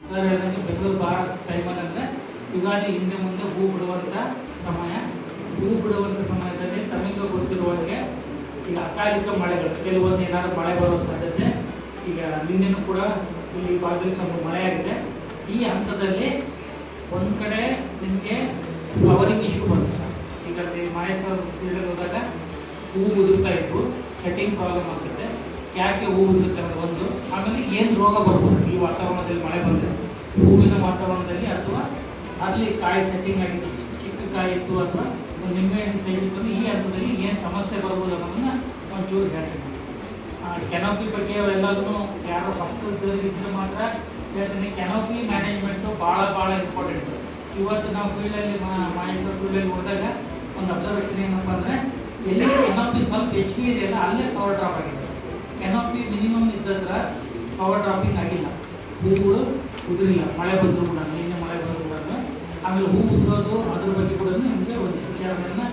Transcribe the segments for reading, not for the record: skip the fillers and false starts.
Sir ಹೇಳಿದಂಗೆ ಬೆಂಗಳೂರು ಬಹಳ ಟೈಮಲ್ಲಿ ಅಂದರೆ ಯುಗಾದಿ ಹಿಂದೆ ಮುಂದೆ ಹೂ ಬಿಡುವಂಥ ಸಮಯ. ಹೂ ಬಿಡುವಂಥ ಸಮಯದಲ್ಲಿ ತಮಗೆ ಗೊತ್ತಿರುವಂಗೆ ಈಗ ಅಕಾಲಿಕ ಮಳೆಗಳು ಕೆಲವೊಂದು ಏನಾದರೂ ಮಳೆ ಬರೋ ಸಾಧ್ಯತೆ. ಈಗ ನಿನ್ನೆನೂ ಕೂಡ ಇಲ್ಲಿ ಭಾಗದಲ್ಲಿ ಸ್ವಲ್ಪ ಮಳೆ ಆಗಿದೆ. ಈ ಹಂತದಲ್ಲಿ ಒಂದು ಕಡೆ ನಿಮಗೆ ಫ್ಲವರಿಂಗ್ ಇಶ್ಯೂ ಬರುತ್ತೆ. ಈಗ ಮಹೇಶ್ ಅವ್ರ ಫೀಲ್ಡಲ್ಲಿ ಹೋದಾಗ ಹೂವು ಉದುರ್ತಾ ಇತ್ತು, ಸೆಟ್ಟಿಂಗ್ ಪ್ರಾಬ್ಲಮ್ ಆಗ್ತದೆ. ಯಾಕೆ ಹೂವು ಉದುರುತ್ತೆ ಅನ್ನೋದು ಒಂದು. ಆಮೇಲೆ ಏನು ರೋಗ ಬರ್ಬೋದು ಈ ವಾತಾವರಣದಲ್ಲಿ ಮಳೆ ಬಂದರೆ, ಹೂವಿನ ವಾತಾವರಣದಲ್ಲಿ ಅಥವಾ ಅಲ್ಲಿ ಕಾಯಿ ಸೆಟ್ಟಿಂಗ್ ಆಗಿತ್ತು, ಚಿಕ್ಕ ಕಾಯಿ ಇತ್ತು ಅಥವಾ ಒಂದು ನಿಂಬೆಹಣ್ಣಿನ ಸೈಜ್ ಇತ್ತು, ಈ ಹಂತದಲ್ಲಿ ಏನು ಸಮಸ್ಯೆ ಬರ್ಬೋದು ಅನ್ನೋದನ್ನು ಒಂಚೂರು ಹೇಳ್ತೀನಿ. ಕೆನೋಪಿ ಬಗ್ಗೆ ಅವೆಲ್ಲದೂ ಯಾರೋ ಫಸ್ಟ್ ಇದ್ದರೆ ಮಾತ್ರ ಹೇಳ್ತೀನಿ. ಕೆನೋಪಿ ಮ್ಯಾನೇಜ್ಮೆಂಟು ಭಾಳ ಇಂಪಾರ್ಟೆಂಟು. ಇವತ್ತು ನಾವು ಫೀಲ್ಡಲ್ಲಿ ಮಹೇಶ್ವರ ಫೀಲ್ಡಲ್ಲಿ ಹೋದಾಗ ಒಂದು ಅಬ್ಸರ್ವೇಷನ್ ಏನಪ್ಪ ಅಂದರೆ, ಎಲ್ಲಿ ಕೆನೋಪಿ ಸ್ವಲ್ಪ ಹೆಚ್ಚಿಗೆ ಇದೆಯಲ್ಲ ಅಲ್ಲೇ ಪವರ್ ಡ್ರಾಪ್ ಆಗಿದೆ. ಕೆನೋಪಿ ಮಿನಿಮಮ್ ಇದ್ದದ್ರ ಪವರ್ ಡ್ರಾಪಿಂಗ್ ಆಗಿಲ್ಲ, ಹೂಗಳು ಉದುರಿಲ್ಲ. ಮಳೆ ಬಂದರೂ ಕೂಡ, ನಿನ್ನೆ ಮಳೆ ಬಂದರೂ ಕೂಡ. ಆಮೇಲೆ ಹೂ ಉದುರೋದು ಅದ್ರ ಬಗ್ಗೆ ಕೂಡ ನಿಮಗೆ ಒಂದು ವಿಚಾರಗಳನ್ನು.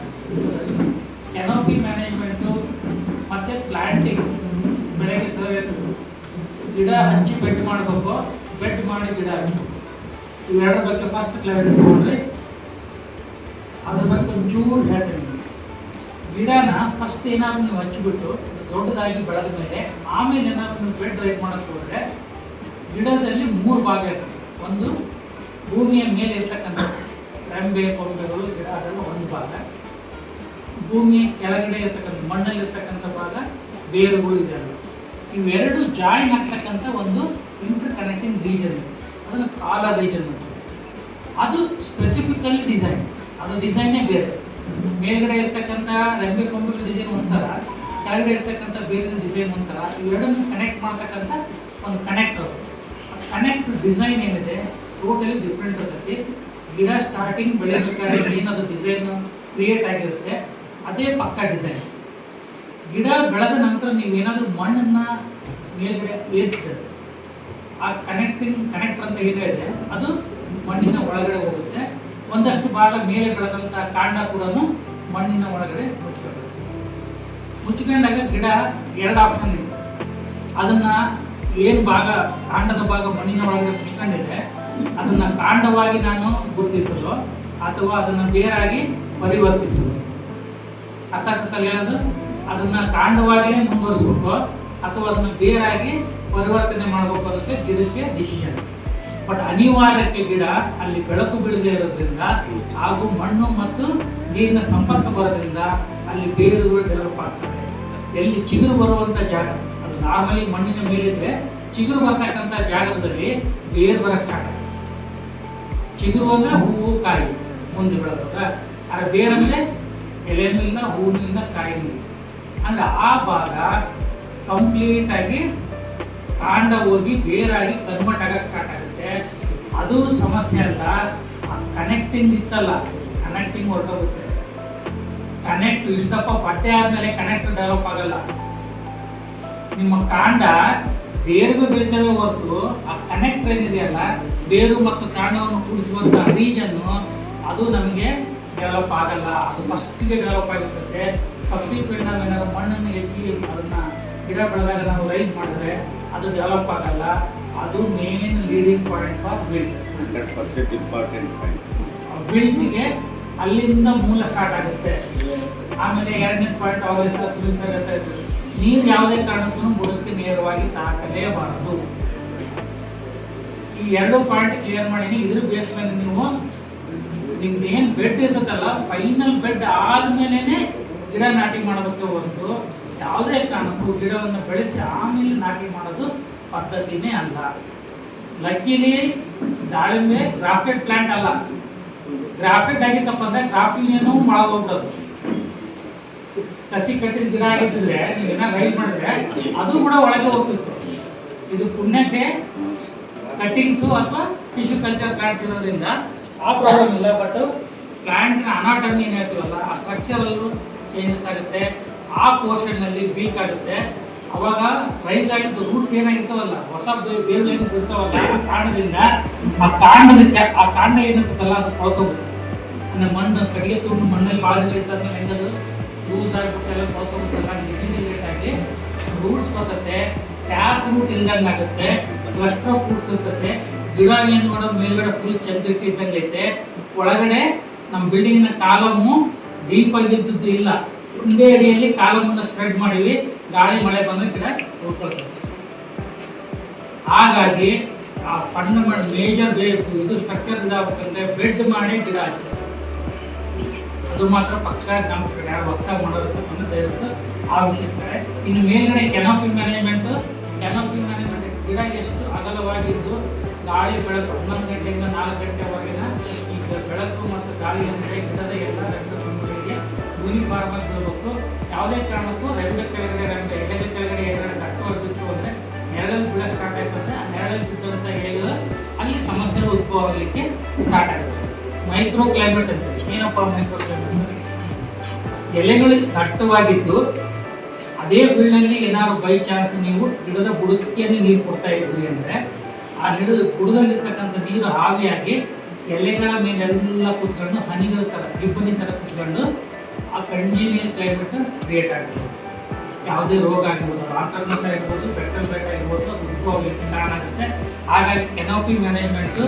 ಕೆನೋಪಿ ಮ್ಯಾನೇಜ್ಮೆಂಟು ಮತ್ತು ಪ್ಲ್ಯಾಂಟಿಂಗ್ ಬೆಳಗ್ಗೆ ಸರ್ ಗಿಡ ಹಚ್ಚಿ ಬೆಡ್ ಮಾಡಬೇಕು, ಬೆಡ್ ಮಾಡಿ ಗಿಡ ಹಚ್ಚಿ, ಇವೆರಡರ ಬಗ್ಗೆ ಫಸ್ಟ್ ಕ್ಲಾರಿಟಿ ತೊಗೊಂಡ್ರಿ. ಅದ್ರ ಬಗ್ಗೆ ಒಂಚೂರು ಹೇಳ್ತೀನಿ. ಗಿಡನ ಫಸ್ಟ್ ಏನಾದ್ರು ನೀವು ಹಚ್ಚಿಬಿಟ್ಟು ದೊಡ್ಡದಾಗಿ ಬೆಳೆದ ಮೇಲೆ ಆಮೇಲೆ ಏನಾದ್ರು ನೀವು ಬೆಡ್ ರೈಟ್ ಮಾಡೋಕ್ಕೆ ಹೋದರೆ ಗಿಡದಲ್ಲಿ 3 ಭಾಗ ಇರ್ತದೆ. ಒಂದು ಭೂಮಿಯ ಮೇಲೆ ಇರ್ತಕ್ಕಂಥ ರೆಂಬೆ ಕೊಂಬೆಗಳು ಗಿಡ, ಅದೆಲ್ಲ ಒಂದು ಭಾಗ. ಭೂಮಿಯ ಕೆಳಗಡೆ ಇರ್ತಕ್ಕಂಥ ಮಣ್ಣಲ್ಲಿ ಇರ್ತಕ್ಕಂಥ ಭಾಗ ಬೇರುಗಳು ಇದೆಲ್ಲ. ಇವೆರಡು ಜಾಯಿನ್ ಆಗ್ತಕ್ಕಂಥ ಒಂದು ಇಂಟರ್ ಕನೆಕ್ಟಿಂಗ್ ರೀಜನ್ ಇದೆ, ಅದನ್ನು ಕಾಲರ್ ರೀಜನ್ ಅಂತ. ಅದು ಸ್ಪೆಸಿಫಿಕಲಿ ಡಿಸೈನ್, ಅದು ಡಿಸೈನೇ ಬೇರೆ. ಮೇಲ್ಗಡೆ ಇರ್ತಕ್ಕಂಥ ರೆಂಬೆ ಕೊಂಬೆಗಳ ಡಿಸೈನ್ ಒಂಥರ, ಕೆಳಗಡೆ ಇರ್ತಕ್ಕಂಥ ಬೇರಿನ ಡಿಸೈನ್ ಒಂಥರ. ಇವೆರಡನ್ನು ಕನೆಕ್ಟ್ ಮಾಡ್ತಕ್ಕಂಥ ಒಂದು ಕನೆಕ್ಟರ್. ಕನೆಕ್ಟ್ ಡಿಸೈನ್ ಏನಿದೆ ಟೋಟಲಿ ಡಿಫ್ರೆಂಟ್ ಇರ್ತೈತಿ. ಗಿಡ ಸ್ಟಾರ್ಟಿಂಗ್ ಬೆಳೆಬೇಕಾದ್ರೆ ಏನದು ಡಿಸೈನ್ ಕ್ರಿಯೇಟ್ ಆಗಿರುತ್ತೆ ಅದೇ ಪಕ್ಕ ಡಿಸೈನ್. ಗಿಡ ಬೆಳೆದ ನಂತರ ನೀವೇನಾದರೂ ಮಣ್ಣನ್ನು ಮೇಲ್ಗಡೆ ಏರಿಸಿದ್ರೆ ಆ ಕನೆಕ್ಟರ್ ಅಂತ ಏನಿದೆ ಅದು ಮಣ್ಣಿನ ಒಳಗಡೆ ಹೋಗುತ್ತೆ. ಒಂದಷ್ಟು ಭಾಗ ಮೇಲೆ ಬೆಳೆದಂಥ ಕಾಂಡ ಕೂಡ ಮಣ್ಣಿನ ಒಳಗಡೆ ಮುಚ್ಕೊಂಡಾಗ ಗಿಡ 2 ಆಪ್ಷನ್ ಇದೆ. ಅದನ್ನು ಏನು ಭಾಗ ಕಾಂಡದ ಭಾಗ ಮಣ್ಣಿನ ಒಳಗಡೆ ಮುಚ್ಕೊಂಡಿದೆ ಅದನ್ನು ಕಾಂಡವಾಗಿ ನಾನು ಗುರುತಿಸಲು ಅಥವಾ ಅದನ್ನು ಬೇರಾಗಿ ಪರಿವರ್ತಿಸಲು. ಅರ್ಥಾರ್ಥದಲ್ಲಿ ಹೇಳೋದು, ಅದನ್ನು ಕಾಂಡವಾಗಿಯೇ ಮುಂದುವರಿಸ್ಬೇಕು ಅಥವಾ ಅದನ್ನು ಬೇರಾಗಿ ಪರಿವರ್ತನೆ ಮಾಡಬೇಕು ಅನ್ನೋಕ್ಕೆ ಗಿಡಕ್ಕೆ ಡಿಸಿಷನ್. ಬಟ್ ಅನಿವಾರ್ಯಕ್ಕೆ ಗಿಡ ಅಲ್ಲಿ ಬೆಳಕು ಬೀಳದೇ ಇರೋದ್ರಿಂದ ಹಾಗೂ ಮಣ್ಣು ಮತ್ತು ನೀರಿನ ಸಂಪರ್ಕ ಬರೋದ್ರಿಂದ ಅಲ್ಲಿ ಬೇರುಗಳು ಡೆವಲಪ್ ಆಗ್ತವೆ. ಎಲ್ಲಿ ಚಿಗುರು ಬರುವಂಥ ಜಾಗ, ಅದು ನಾರ್ಮಲಿ ಮಣ್ಣಿನ ಮೇಲಿದ್ರೆ ಚಿಗುರು ಬರ್ತಕ್ಕಂಥ ಜಾಗದಲ್ಲಿ ಬೇರು ಬರಕ್ಕೆ ಸ್ಟಾರ್ಟ್ ಆಗುತ್ತೆ. ಚಿಗುರು ಅಂದರೆ ಹೂವು ಕಾಯಿ ಮುಂದೆ ಬೆಳೆದಾಗ, ಆದರೆ ಬೇರಂದರೆ ಎಲೆನೂ ಇಲ್ಲ, ಹೂವು ಇಲ್ಲ, ಕಾಯಿನೂ ಇಲ್ಲ. ಅಂದರೆ ಆ ಭಾಗ ಕಂಪ್ಲೀಟಾಗಿ ಕಾಂಡ ಹೋಗಿ ಬೇರಾಗಿ ಕನ್ವರ್ಟ್ ಆಗಕ್ಕೆ ಸ್ಟಾರ್ಟ್ ಆಗುತ್ತೆ. ಅದು ಸಮಸ್ಯೆ ಅಲ್ಲ, ಕನೆಕ್ಟಿಂಗ್ ಇತ್ತಲ್ಲ, ಕನೆಕ್ಟಿಂಗ್ ಹೊರಟೋಗುತ್ತೆ. ಕನೆಕ್ಟ್ ಇಷ್ಟಪ್ಪ ಬಟ್ಟೆ ಆದಮೇಲೆ ಕನೆಕ್ಟ್ ಡೆವಲಪ್ ಆಗಲ್ಲ. ನಿಮ್ಮ ಕಾಂಡ ಬೇರಿಗೂ ಬೆಳಿತೇವೆ ಹೊರತು ಆ ಕನೆಕ್ಟ್ ಏನಿದೆಯಲ್ಲ, ಬೇರು ಮತ್ತು ಕಾಂಡವನ್ನು ಕೂಡಿಸುವಂಥ ರೀಜನ್ನು ಅದು ನಮಗೆ ಡೆವಲಪ್ ಆಗಲ್ಲ. ಅದು ಫಸ್ಟಿಗೆ ಡೆವಲಪ್ ಆಗಿರ್ತದೆ. ಸಬ್ಸಿಕ್ವೆಂಟ್ ನಾವು ಏನಾದ್ರು ಮಣ್ಣನ್ನು ಹೆಚ್ಚಿ ಅದನ್ನು ಗಿಡ ಬೆಳೆದಾಗ ನಾವು ರೈಸ್ ಮಾಡಿದ್ರೆ ಅದು ಡೆವಲಪ್ ಆಗಲ್ಲ. ಅದು main leading point for build. 100% important point. ಬಿಲ್ಡ್ಗೆ ಅಲ್ಲಿಂದ ಮೂಲ ಸ್ಟಾರ್ಟ್ ಆಗುತ್ತೆ. ಆಮೇಲೆ 2ನೇ ಪಾಯಿಂಟ್ ಆಲ್ವೇಸ್ ಆಗುತ್ತೆ, ನೀರು ಯಾವುದೇ ಕಾರಣಕ್ಕೂ ಬುಡಕ್ಕೆ ನೇರವಾಗಿ ತಾಕಲೇಬಾರದು. ಈ 2 ಪಾಯಿಂಟ್ ಕ್ಲಿಯರ್ ಮಾಡೀನಿ. ಇದ್ರ ಬೇಸ್ ಮೇಲೆ ನೀವು ನಿಮ್ದು ಏನು ಬೆಡ್ ಇರುತ್ತಲ್ಲ, ಫೈನಲ್ ಬೆಡ್ ಆದ್ಮೇಲೆ ಗಿಡ ನಾಟಿ ಮಾಡೋದಕ್ಕೆ ಹೊರತು ಯಾವುದೇ ಕಾರಣಕ್ಕೂ ಗಿಡವನ್ನು ಬೆಳೆಸಿ ಆಮೇಲೆ ನಾಟಿ ಮಾಡೋದು ಪದ್ಧತಿನೇ ಅಲ್ಲ. ಲಕ್ಕಿಲಿ ದಾಳಿಂಬೆ ಗ್ರಾಫ್ಟೆಡ್ ಪ್ಲಾಂಟ್ ಅಲ್ಲ. ಗ್ರಾಫ್ಟೆಡ್ ಆಗಿತ್ತಪ್ಪ ಅಂದ್ರೆ ಗ್ರಾಫ್ಟಿಂಗ್ ಏನೋ ಮಾಡೋದು, ಕಸಿ ಕಟ್ಟಿದ ಗಿಡ ಆಗಿದ್ದರೆ ನೀವೇನ ರೈಸ್ ಮಾಡಿದ್ರೆ ಅದು ಕೂಡ ಒಳಗೆ ಹೋಗ್ತಿತ್ತು. ಇದು ಪುಣ್ಯಕ್ಕೆ ಕಟ್ಟಿಂಗ್ಸು ಅಥವಾ ಟಿಶ್ಯೂ ಕಲ್ಚರ್ ಪ್ಲಾಂಟ್ಸ್ ಇರೋದ್ರಿಂದ ಆ ಪ್ರಾಬ್ಲಮ್ ಇಲ್ಲ. ಬಟ್ ಪ್ಲಾಂಟ್ನ ಅನಾಟಮಿ ಏನು ಹೇಳ್ತೀವಲ್ಲ, ಆ ಸ್ಟ್ರಕ್ಚರಲ್ಲೂ ಚೇಂಜಸ್ ಆಗುತ್ತೆ. ಆ ಪೋರ್ಷನ್ನಲ್ಲಿ ವೀಕ್ ಆಗುತ್ತೆ. ಅವಾಗ ರೈಸ್ ಆಗಿದ್ದು ರೂಟ್ಸ್ ಏನಾಗಿರ್ತಾವಲ್ಲ, ಹೊಸ ಬೇರು ಏನು ಇರ್ತಾವಲ್ಲ, ಆ ಕಾರಣದಿಂದ ಆ ಕಾಂಡ ಏನಿರ್ತಲ್ಲ ಅದು ಕೊಳ್ತೋಗುತ್ತೆ. ಅಂದರೆ ಮಣ್ಣು ಕಡಿಗೆ ತುಂಬ ಮಣ್ಣಲ್ಲಿ ಭಾಳ ಇರ್ತದೆ, ಹೆಂಗದು ಲೂಸ್ ಆಗಿಬಿಟ್ಟೆಲ್ಲ ಕೊಳ್ತೋಗುತ್ತಲ್ಲ, ಡಿಸಿಲಿರೇಟ್ ಆಗಿ ರೂಟ್ಸ್ ಬರ್ತದೆ. ಟ್ಯಾಪ್ ರೂಟ್ ಇಲ್ದಂಗೆ ಆಗುತ್ತೆ. ಕ್ಲಸ್ಟರ್ ಆಫ್ ಫ್ರೂಟ್ಸ್ ಇರ್ತದೆ. ಗಿಡ ಏನು ಮಾಡೋದು ಮೇಲ್ಗಡೆ ಫುಲ್ ಚಂದ್ರಿಕೆ ಇದ್ದಂಗೆ ಐತೆ, ಒಳಗಡೆ ನಮ್ಮ ಬಿಲ್ಡಿಂಗಿನ ಕಾಲಮ್ಮು ಡೀಪ್ ಆಗಿದ್ದು ಇಲ್ಲ, ಒಂದೇ ಅಡಿಯಲ್ಲಿ ಕಾಲಮನ್ನು ಸ್ಪ್ರೆಡ್ ಮಾಡಿವಿ, ಗಾಳಿ ಮಳೆ ಬಂದ್ರೆ ಗಿಡ ಉಳ್ಕೊಳ್ತದೆ. ಹಾಗಾಗಿ ಆ ಫಂಡಮೆಂಟಲ್ ಮೇಜರ್ ಇದು ಸ್ಟ್ರಕ್ಚರ್ ಇದಾಗಬೇಕಂದ್ರೆ ಬೆಡ್ ಮಾಡಿ ಗಿಡ ಹಚ್ಚ, ಅದು ಮಾತ್ರ ಪಕ್ಷ ನಮ್ಮ ಯಾರು ಹೊಸ್ದಾಗಿ ಮಾಡೋದಕ್ಕೆ ದಯವಿಟ್ಟು ಆ ವಿಷಯಕ್ಕೆ. ಇನ್ನು ಮೇಲ್ಗಡೆ ಕೆನಾಪಿ ಮ್ಯಾನೇಜ್ಮೆಂಟ್ ಗಿಡ ಎಷ್ಟು ಅಗಲವಾಗಿದ್ದು ಗಾಳಿ ಬೆಳಕು 11 ಗಂಟೆಯಿಂದ 4 ಗಂಟೆವರೆಗಿನ ಈಗ ಬೆಳಕು ಮತ್ತು ಗಾಳಿ ಅಂದರೆ ಗಿಡದ ಎಲ್ಲ ರೆಂಬೆಗಳಿಗೆ ಯೂನಿಫಾರ್ಮ್ ಆಗಿ ಬರಬೇಕು. ಯಾವುದೇ ಕಾರಣಕ್ಕೂ ರೆಂಬೆ ಕೆಳಗಡೆ ಎಲೆಗಳ ಕೆಳಗಡೆ ಎಲೆಗಳ ಕಟ್ಟುವಾಗಿ ಬಿತ್ತು ಅಂದರೆ ನೆರಳಲ್ಲಿ ಬೀಳಕ್ಕೆ ಸ್ಟಾರ್ಟ್ ಆಯ್ತಂದ್ರೆ ಆ ನೆರಳಲ್ಲಿ ಬಿದ್ದಂಥ ಎಲೆಗಳು ಅಲ್ಲಿ ಸಮಸ್ಯೆಗಳು ಉದ್ಭವ ಆಗಲಿಕ್ಕೆ ಸ್ಟಾರ್ಟ್ ಆಗುತ್ತೆ. ಮೈಕ್ರೋ ಕ್ಲೈಮೇಟ್ ಅಂತ ಏನಪ್ಪ ಮೈಕ್ರೋ ಕ್ಲೈಮೇಟ್? ಎಲೆಗಳು ದಟ್ಟವಾಗಿದ್ದು ಅದೇ ಫೀಲ್ಡಲ್ಲಿ ಏನಾದ್ರು ಬೈ ಚಾನ್ಸ್ ನೀವು ಗಿಡದ ಬುಡಕ್ಕೆ ನೀರು ಕೊಡ್ತಾ ಇದ್ರಿ ಅಂದರೆ ಆ ಗಿಡದ ಬುಡದಲ್ಲಿರ್ತಕ್ಕಂಥ ನೀರು ಹಾವಿಯಾಗಿ ಎಲೆಗಳ ಮೇಲೆಲ್ಲ ಕೂತ್ಕೊಂಡು ಹನಿಗಳ ಥರ ಇಬ್ಬನಿ ಥರ ಕೂತ್ಕೊಂಡು ಆ ಕಂಟಿನ್ಯೂಯಲ್ ಕ್ಲೈಮೇಟ್ ಕ್ರಿಯೇಟ್ ಆಗುತ್ತೆ. ಯಾವುದೇ ರೋಗ ಆಗಿರ್ಬೋದು, ಆಂಥ್ರಾಕ್ನಸ್ ಆಗಿರ್ಬೋದು, ಬೆಟ್ಟಲ್ ಬೆಟ್ಟ ಆಗಿರ್ಬೋದು, ಅದು ಉದ್ಭವಕ್ಕೆ ಕಾರಣ ಆಗುತ್ತೆ. ಹಾಗಾಗಿ ಕೆನಾಪಿ ಮ್ಯಾನೇಜ್ಮೆಂಟು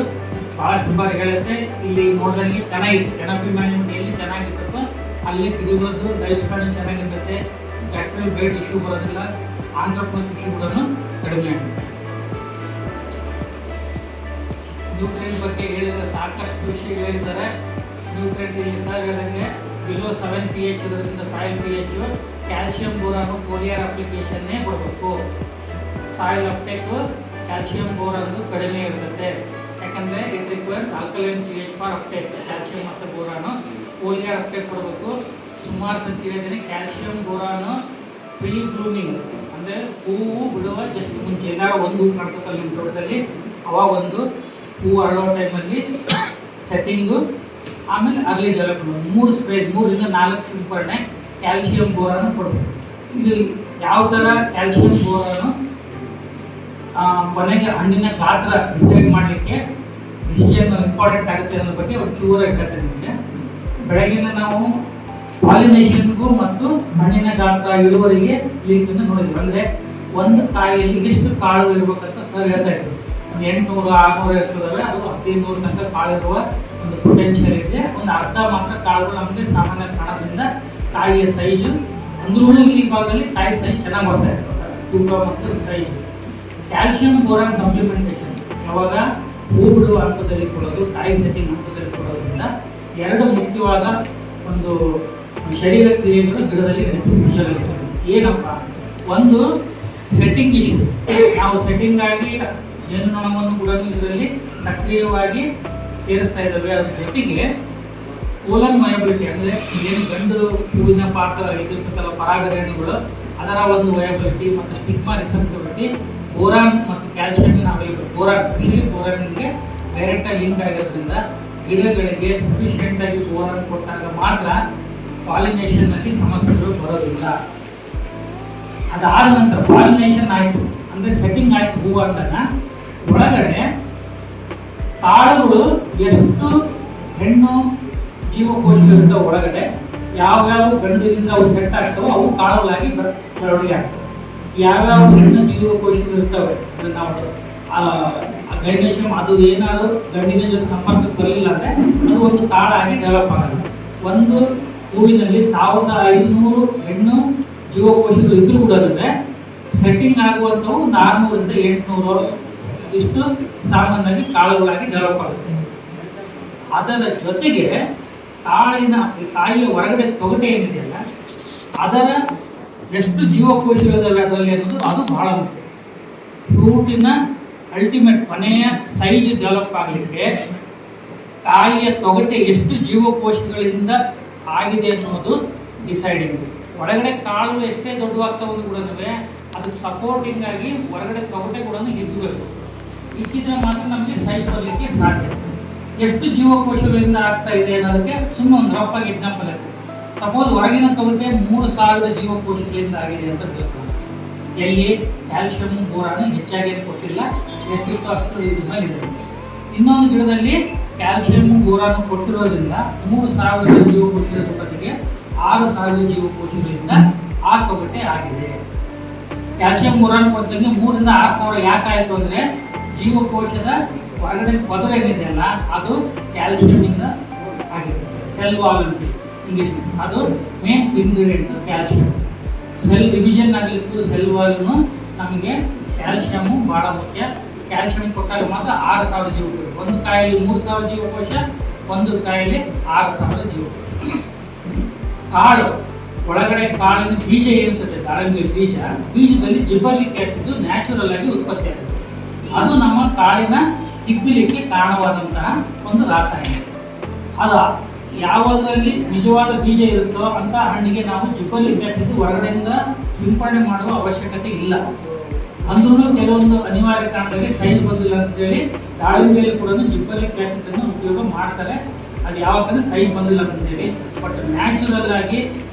ಭಾಳಷ್ಟು ಬಾರಿ ಹೇಳುತ್ತೆ. ಇಲ್ಲಿ ನೋಡಿದಂಗೆ ಚೆನ್ನಾಗಿದೆ ಕೆನಾಪಿ ಮ್ಯಾನೇಜ್ಮೆಂಟ್, ಎಲ್ಲಿ ಚೆನ್ನಾಗಿರ್ತಕ್ಕೋ ಅಲ್ಲಿ ಗಿಡಗಳದ್ದು ಲೈಫ್ ಸ್ಪ್ಯಾನ್ ಚೆನ್ನಾಗಿರ್ತೈತೆ, ಬ್ಯಾಕ್ಟೀರಿಯಲ್ ಬ್ಲಡ್ ಇಶ್ಯೂ ಬರೋದಿಲ್ಲ, ಆಂಥ್ರಾಕ್ನಸ್ ಇಶ್ಯೂಗಳನ್ನು ಕಡಿಮೆ ಆಗುತ್ತೆ. ನ್ಯೂಟ್ರಿಯೆಂಟ್ ಬಗ್ಗೆ ಹೇಳಿದರೆ ಸಾಕಷ್ಟು ವಿಷಯ ಹೇಳಿದ್ದಾರೆ. ನ್ಯೂಟ್ರಿಯೆಂಟ್ ಇಲ್ಲಿ ಸರ್ ಹೇಳಿದಂಗೆ ಬಿಲೋ 7 pH ಇರೋದ್ರಿಂದ soil pH, calcium boron foliar ಅಪ್ಲಿಕೇಶನ್ನೇ ಕೊಡಬೇಕು. ಸಾಯಿಲ್ ಅಪ್ಟೇಕು ಕ್ಯಾಲ್ಸಿಯಂ ಬೋರಾನು ಕಡಿಮೆ ಇರ್ತದೆ, ಯಾಕಂದರೆ it requires alkaline pH for uptake. Calcium ಮತ್ತು ಬೋರಾನು ಫೋಲಿಯರ್ ಅಪ್ಟೇಕ್ ಕೊಡಬೇಕು. ಸುಮಾರು ಸತಿ ಹೇಳಿದ್ದೀನಿ ಕ್ಯಾಲ್ಸಿಯಂ ಬೋರಾನು ಪ್ರೀ ಬ್ಲೂಮಿಂಗ್ ಅಂದರೆ ಹೂವು ಬಿಡುವ ಜಸ್ಟ್ ಮುಂಚೆ ಏನಾರು ಒಂದು ಹೂವು ಕಾಣ್ತಕ್ಕಲ್ಲ ನಿಮ್ಮ ತೋಟದಲ್ಲಿ, ಅವಾಗ ಒಂದು ಹೂವು ಅರಳೋ ಟೈಮಲ್ಲಿ ಸೆಟ್ಟಿಂಗು, ಆಮೇಲೆ ಅರ್ಲಿ ಡೆವಲಪ್ಮೆಂಟ್ 3 ಸ್ಪ್ರೇ 3 ರಿಂದ 4 ಸಿಂಪರಣೆ ಕ್ಯಾಲ್ಸಿಯಂ ಬೋರಾನು ಕೊಡಬೇಕು. ಇದು ಯಾವ ಥರ ಕ್ಯಾಲ್ಸಿಯಂ ಬೋರಾನು ಕೊನೆಗೆ ಹಣ್ಣಿನ ಗಾತ್ರ ಡಿಸೈಡ್ ಮಾಡಲಿಕ್ಕೆ ಡಿಸಿಷನ್ ಇಂಪಾರ್ಟೆಂಟ್ ಆಗುತ್ತೆ ಅನ್ನೋ ಬಗ್ಗೆ ಒಂದು ಚೂರ ಹೇಳ್ತೇನೆ ನಿಮಗೆ. ಬೆಳಗಿನ ನಾವು ಪಾಲಿನೇಷನ್ಗೂ ಮತ್ತು ಹಣ್ಣಿನ ಗಾತ್ರ ಇಳುವರಿಗೆ ಲಿಂಕನ್ನು ನೋಡಿದ್ವಿ. ಅಂದರೆ ಒಂದು ಕಾಯಿಯಲ್ಲಿ ಎಷ್ಟು ಕಾಳು ಇರಬೇಕಂತ ಸರ್ ಹೇಳ್ತಾ ಇದ್ರು. 800 600 ಇರ್ತದವೆ, ಅದು 1500 ತನಕ ಕಾಳಿರುವ ಒಂದು ಪೊಟೆನ್ಷಿಯಲ್ ಇದೆ. ಒಂದು ಅರ್ಧ ಮಾತ್ರ ಕಾಳುಗಳು ನಮಗೆ ಸಾಮಾನ್ಯ ಕಾಣೋದ್ರಿಂದ ಕಾಯಿಯ ಸೈಜು ಅಂದ್ರೂ ಈ ಭಾಗದಲ್ಲಿ ಕಾಯಿ ಸೈಜ್ ಚೆನ್ನಾಗಿ ಬರ್ತಾ ಇರ್ತದೆ, ತೂಕ ಮತ್ತು ಸೈಜ್. ಕ್ಯಾಲ್ಸಿಯಂ ಬೋರಾನ್ ಸಪ್ಲಿಮೆಂಟೇಷನ್ ಯಾವಾಗ ಹೂ ಬಿಡುವ ಹಂತದಲ್ಲಿ ಕೊಡೋದು, ಕಾಯಿ ಸೆಟ್ಟಿಂಗ್ ಹಂತದಲ್ಲಿ ಕೊಡೋದ್ರಿಂದ 2 ಮುಖ್ಯವಾದ ಒಂದು ಶರೀರ ಕ್ರಿಯೆಗಳು ಗಿಡದಲ್ಲಿ ನಡೀತವೆ. ಏನಪ್ಪ, ಒಂದು ಸೆಟ್ಟಿಂಗ್ ಇಶ್ಯೂ. ನಾವು ಸೆಟ್ಟಿಂಗ್ ಆಗಿ ಜೇನುನೊಣವನ್ನು ಕೂಡ ಇದರಲ್ಲಿ ಸಕ್ರಿಯವಾಗಿ ಸೇರಿಸ್ತಾ ಇದ್ದಾವೆ. ಅದ್ರ ಜೊತೆಗೆ ಪೋಲನ್ ವಯಬಿಲಿಟಿ ಅಂದರೆ ಏನು ಗಂಡು ಹೂವಿನ ಪಾತ್ರ ಇದಿರ್ತಕ್ಕಲ್ಲ ಪರಾಗರೇಣುಗಳು, ಅದರ ಒಂದು ವಯಬಿಲಿಟಿ ಮತ್ತು ಸ್ಟಿಗ್ಮಾ ರಿಸೆಪ್ಟಿಬಿಲಿಟಿ, ಬೋರಾನ್ ಮತ್ತು ಕ್ಯಾಲ್ಸಿಯಂನ ಅವೈಲಬಿಲಿಟಿ. ಬೋರಾನ್ ಸ್ಪೆಷಲಿ ಬೋರಾನ್ಗೆ ಡೈರೆಕ್ಟಾಗಿ ಲಿಂಕ್ ಆಗಿರೋದ್ರಿಂದ ಗಿಡಗಳಿಗೆ ಸಫಿಷಿಯೆಂಟಾಗಿ ಬೋರಾನ್ ಕೊಟ್ಟಾಗ ಮಾತ್ರ ಪಾಲಿನೇಷನ್ನಲ್ಲಿ ಸಮಸ್ಯೆಗಳು ಬರೋದಿಲ್ಲ. ಅದಾದ ನಂತರ ಪಾಲಿನೇಷನ್ ಆಯಿತು ಅಂದರೆ ಸೆಟ್ಟಿಂಗ್ ಆಯಿತು ಹೂವು ಅಂದಾಗ ಒಳಗಡೆ ಕಾಳುಗಳು ಎಷ್ಟು ಹೆಣ್ಣು ಜೀವಕೋಶಗಳಿರ್ತಾವೆ, ಒಳಗಡೆ ಯಾವ್ಯಾವ ಗಂಡಿನಿಂದ ಅವು ಸೆಟ್ ಆಗ್ತಾವೋ ಅವು ಕಾಳುಗಳಾಗಿ ಬೆಳವಣಿಗೆ ಆಗ್ತವೆ. ಯಾವ್ಯಾವ ಹೆಣ್ಣು ಜೀವಕೋಶಗಳು ಇರ್ತವೆ ಅಂದರೆ ನಾವು ಗೈನೇಶಿಯಂ ಅದು ಏನಾದರೂ ಗಂಡಿನ ಜೊತೆ ಸಂಪರ್ಕಕ್ಕೆ ಬರಲಿಲ್ಲ ಅಂದರೆ ಅದು ಒಂದು ಕಾಳಾಗಿ ಡೆವಲಪ್ ಆಗಲ್ಲ. ಒಂದು ಹೂವಿನಲ್ಲಿ 1500 ಹೆಣ್ಣು ಜೀವಕೋಶಗಳು ಇದ್ರೂ ಕೂಡ ಸೆಟ್ಟಿಂಗ್ ಆಗುವಂಥವು 600 ರಿಂದ 800 ಇಷ್ಟು ಸಾಮಾನ್ಯವಾಗಿ ಕಾಳುಗಳಾಗಿ ಡೆವಲಪ್ ಆಗುತ್ತೆ. ಅದರ ಜೊತೆಗೆ ಕಾಯಿಯ ಹೊರಗಡೆ ತೊಗಟೆ ಏನಿದೆಯಲ್ಲ ಅದರ ಎಷ್ಟು ಜೀವಕೋಶಗಳಿದಾವೆ ಅದರಲ್ಲಿ ಅನ್ನೋದು ಅದು ಬಹಳ ಮುಖ್ಯ. ಫ್ರೂಟಿನ ಅಲ್ಟಿಮೇಟ್ ಕೊನೆಯ ಸೈಜ್ ಡೆವಲಪ್ ಆಗಲಿಕ್ಕೆ ಕಾಯಿಯ ತೊಗಟೆ ಎಷ್ಟು ಜೀವಕೋಶಗಳಿಂದ ಆಗಿದೆ ಅನ್ನೋದು ಡಿಸೈಡಿಂಗ್. ಒಳಗಡೆ ಕಾಳು ಎಷ್ಟೇ ದೊಡ್ಡವಾಗ್ತಾವೆ ಕೂಡ ಅದಕ್ಕೆ ಸಪೋರ್ಟಿಂಗ್ ಆಗಿ ಹೊರಗಡೆ ತೊಗಟೆ ಕೂಡ ಹಿಗ್ಗಬೇಕು. ಹಿಗ್ಗಿದ್ರೆ ಮಾತ್ರ ನಮಗೆ ಸೈಜ್ ಬರಲಿಕ್ಕೆ ಸಾಧ್ಯ. ಎಷ್ಟು ಜೀವಕೋಶಗಳಿಂದ ಆಗ್ತಾ ಇದೆ ಅನ್ನೋದಕ್ಕೆ ಸುಮ್ಮನೆ ಒಂದು ರಫ್ ಆಗಿ ಎಕ್ಸಾಂಪಲ್ ಆಗುತ್ತೆ. ಸಪೋಸ್ ಹೊರಗಿನ ತೊಗಟೆ 3000 ಜೀವಕೋಶಗಳಿಂದ ಆಗಿದೆ ಅಂತ ತಿಳ್ಕೊಂಡು, ಎಲ್ಲಿ ಕ್ಯಾಲ್ಸಿಯಂ ಬೋರಾನ್ ಹೆಚ್ಚಾಗಿ ಕೊಟ್ಟಿಲ್ಲ, ಎಷ್ಟಿತ್ತು ಅಷ್ಟು ಇದೆ. ಇನ್ನೊಂದು ಗಿಡದಲ್ಲಿ ಕ್ಯಾಲ್ಸಿಯಂ ಬೋರಾನ್ ಕೊಟ್ಟಿರೋದ್ರಿಂದ 3000 ಜೀವಕೋಶಗಳ ಜೊತೆಗೆ 6000 ಜೀವಕೋಶಗಳಿಂದ ಆ ತೊಗಟೆ ಆಗಿದೆ. ಕ್ಯಾಲ್ಸಿಯಂ ಬೋರಾನ್ ಕೊಟ್ಟಂಗೆ 3 ರಿಂದ 6000 ಯಾಕೆ ಆಯಿತು ಅಂದರೆ ಜೀವಕೋಶದ ಹೊರಗಡೆ ಪದರ ಏನಿದೆಯಲ್ಲ ಅದು ಕ್ಯಾಲ್ಸಿಯಂನಿಂದ ಆಗಿರುತ್ತೆ. ಸೆಲ್ ವಾಲ್ ಅಂತ ಇಂಗ್ಲೀಷ್, ಅದು main ingredient calcium. Cell division ಆಗಲಿಕ್ಕೂ ಸೆಲ್ ವಾಲ್ನು ನಮಗೆ ಕ್ಯಾಲ್ಸಿಯಮ್ಮು ಭಾಳ ಮುಖ್ಯ. ಕ್ಯಾಲ್ಸಿಯಂ ಕೊಟ್ಟಾಗ ಮಾತ್ರ 6,000 ಜೀವಕೋಶ. ಒಂದು ಕಾಯಲ್ಲಿ 3,000 ಜೀವಕೋಶ, ಒಂದು ಕಾಯಲ್ಲಿ 6,000 ಜೀವಕೋಶ. ಕಾಳು ಒಳಗಡೆ ಕಾಳಿನ ಬೀಜ ಇರುತ್ತದೆ, ದಾಳಿಂಬೆ ಬೀಜದಲ್ಲಿ ಜಿಬರ್ಲಿಕ್ ಆಸಿಡ್ ನ್ಯಾಚುರಲ್ ಆಗಿ ಉತ್ಪತ್ತಿ ಆಗುತ್ತೆ. ಅದು ನಮ್ಮ ಕಾಳಿನ ಹಿಗ್ಗಲಿಕ್ಕೆ ಕಾರಣವಾದಂತಹ ಒಂದು ರಾಸಾಯನಿಕ. ಅದು ಯಾವುದರಲ್ಲಿ ನಿಜವಾದ ಬೀಜ ಇರುತ್ತೋ ಅಂತ ಹಣ್ಣಿಗೆ ನಾವು ಜಿಬರ್ಲಿಕ್ ಆಸಿಡ್ ಹೊರಗಡೆಯಿಂದ ಸಿಂಪಡಣೆ ಮಾಡುವ ಅವಶ್ಯಕತೆ ಇಲ್ಲ. ಅಂದ್ರೂ ಕೆಲವೊಂದು ಅನಿವಾರ್ಯ ಕಾರಣದಲ್ಲಿ ಸೈಜ್ ಬಂದಿಲ್ಲ ಅಂತೇಳಿ ದಾಳಿಂಬೆಯಲ್ಲಿ ಕೂಡ ಜಿಬರ್ಲಿಕ್ ಆಸಿಡ್ ಅನ್ನು ಉಪಯೋಗ ಮಾಡ್ತಾರೆ. ಅದು ಯಾವಾಗಂದ್ರೆ ಸೈಜ್ ಬಂದಿಲ್ಲ ಅಂತೇಳಿ. ಬಟ್ ನ್ಯಾಚುರಲ್ ಆಗಿ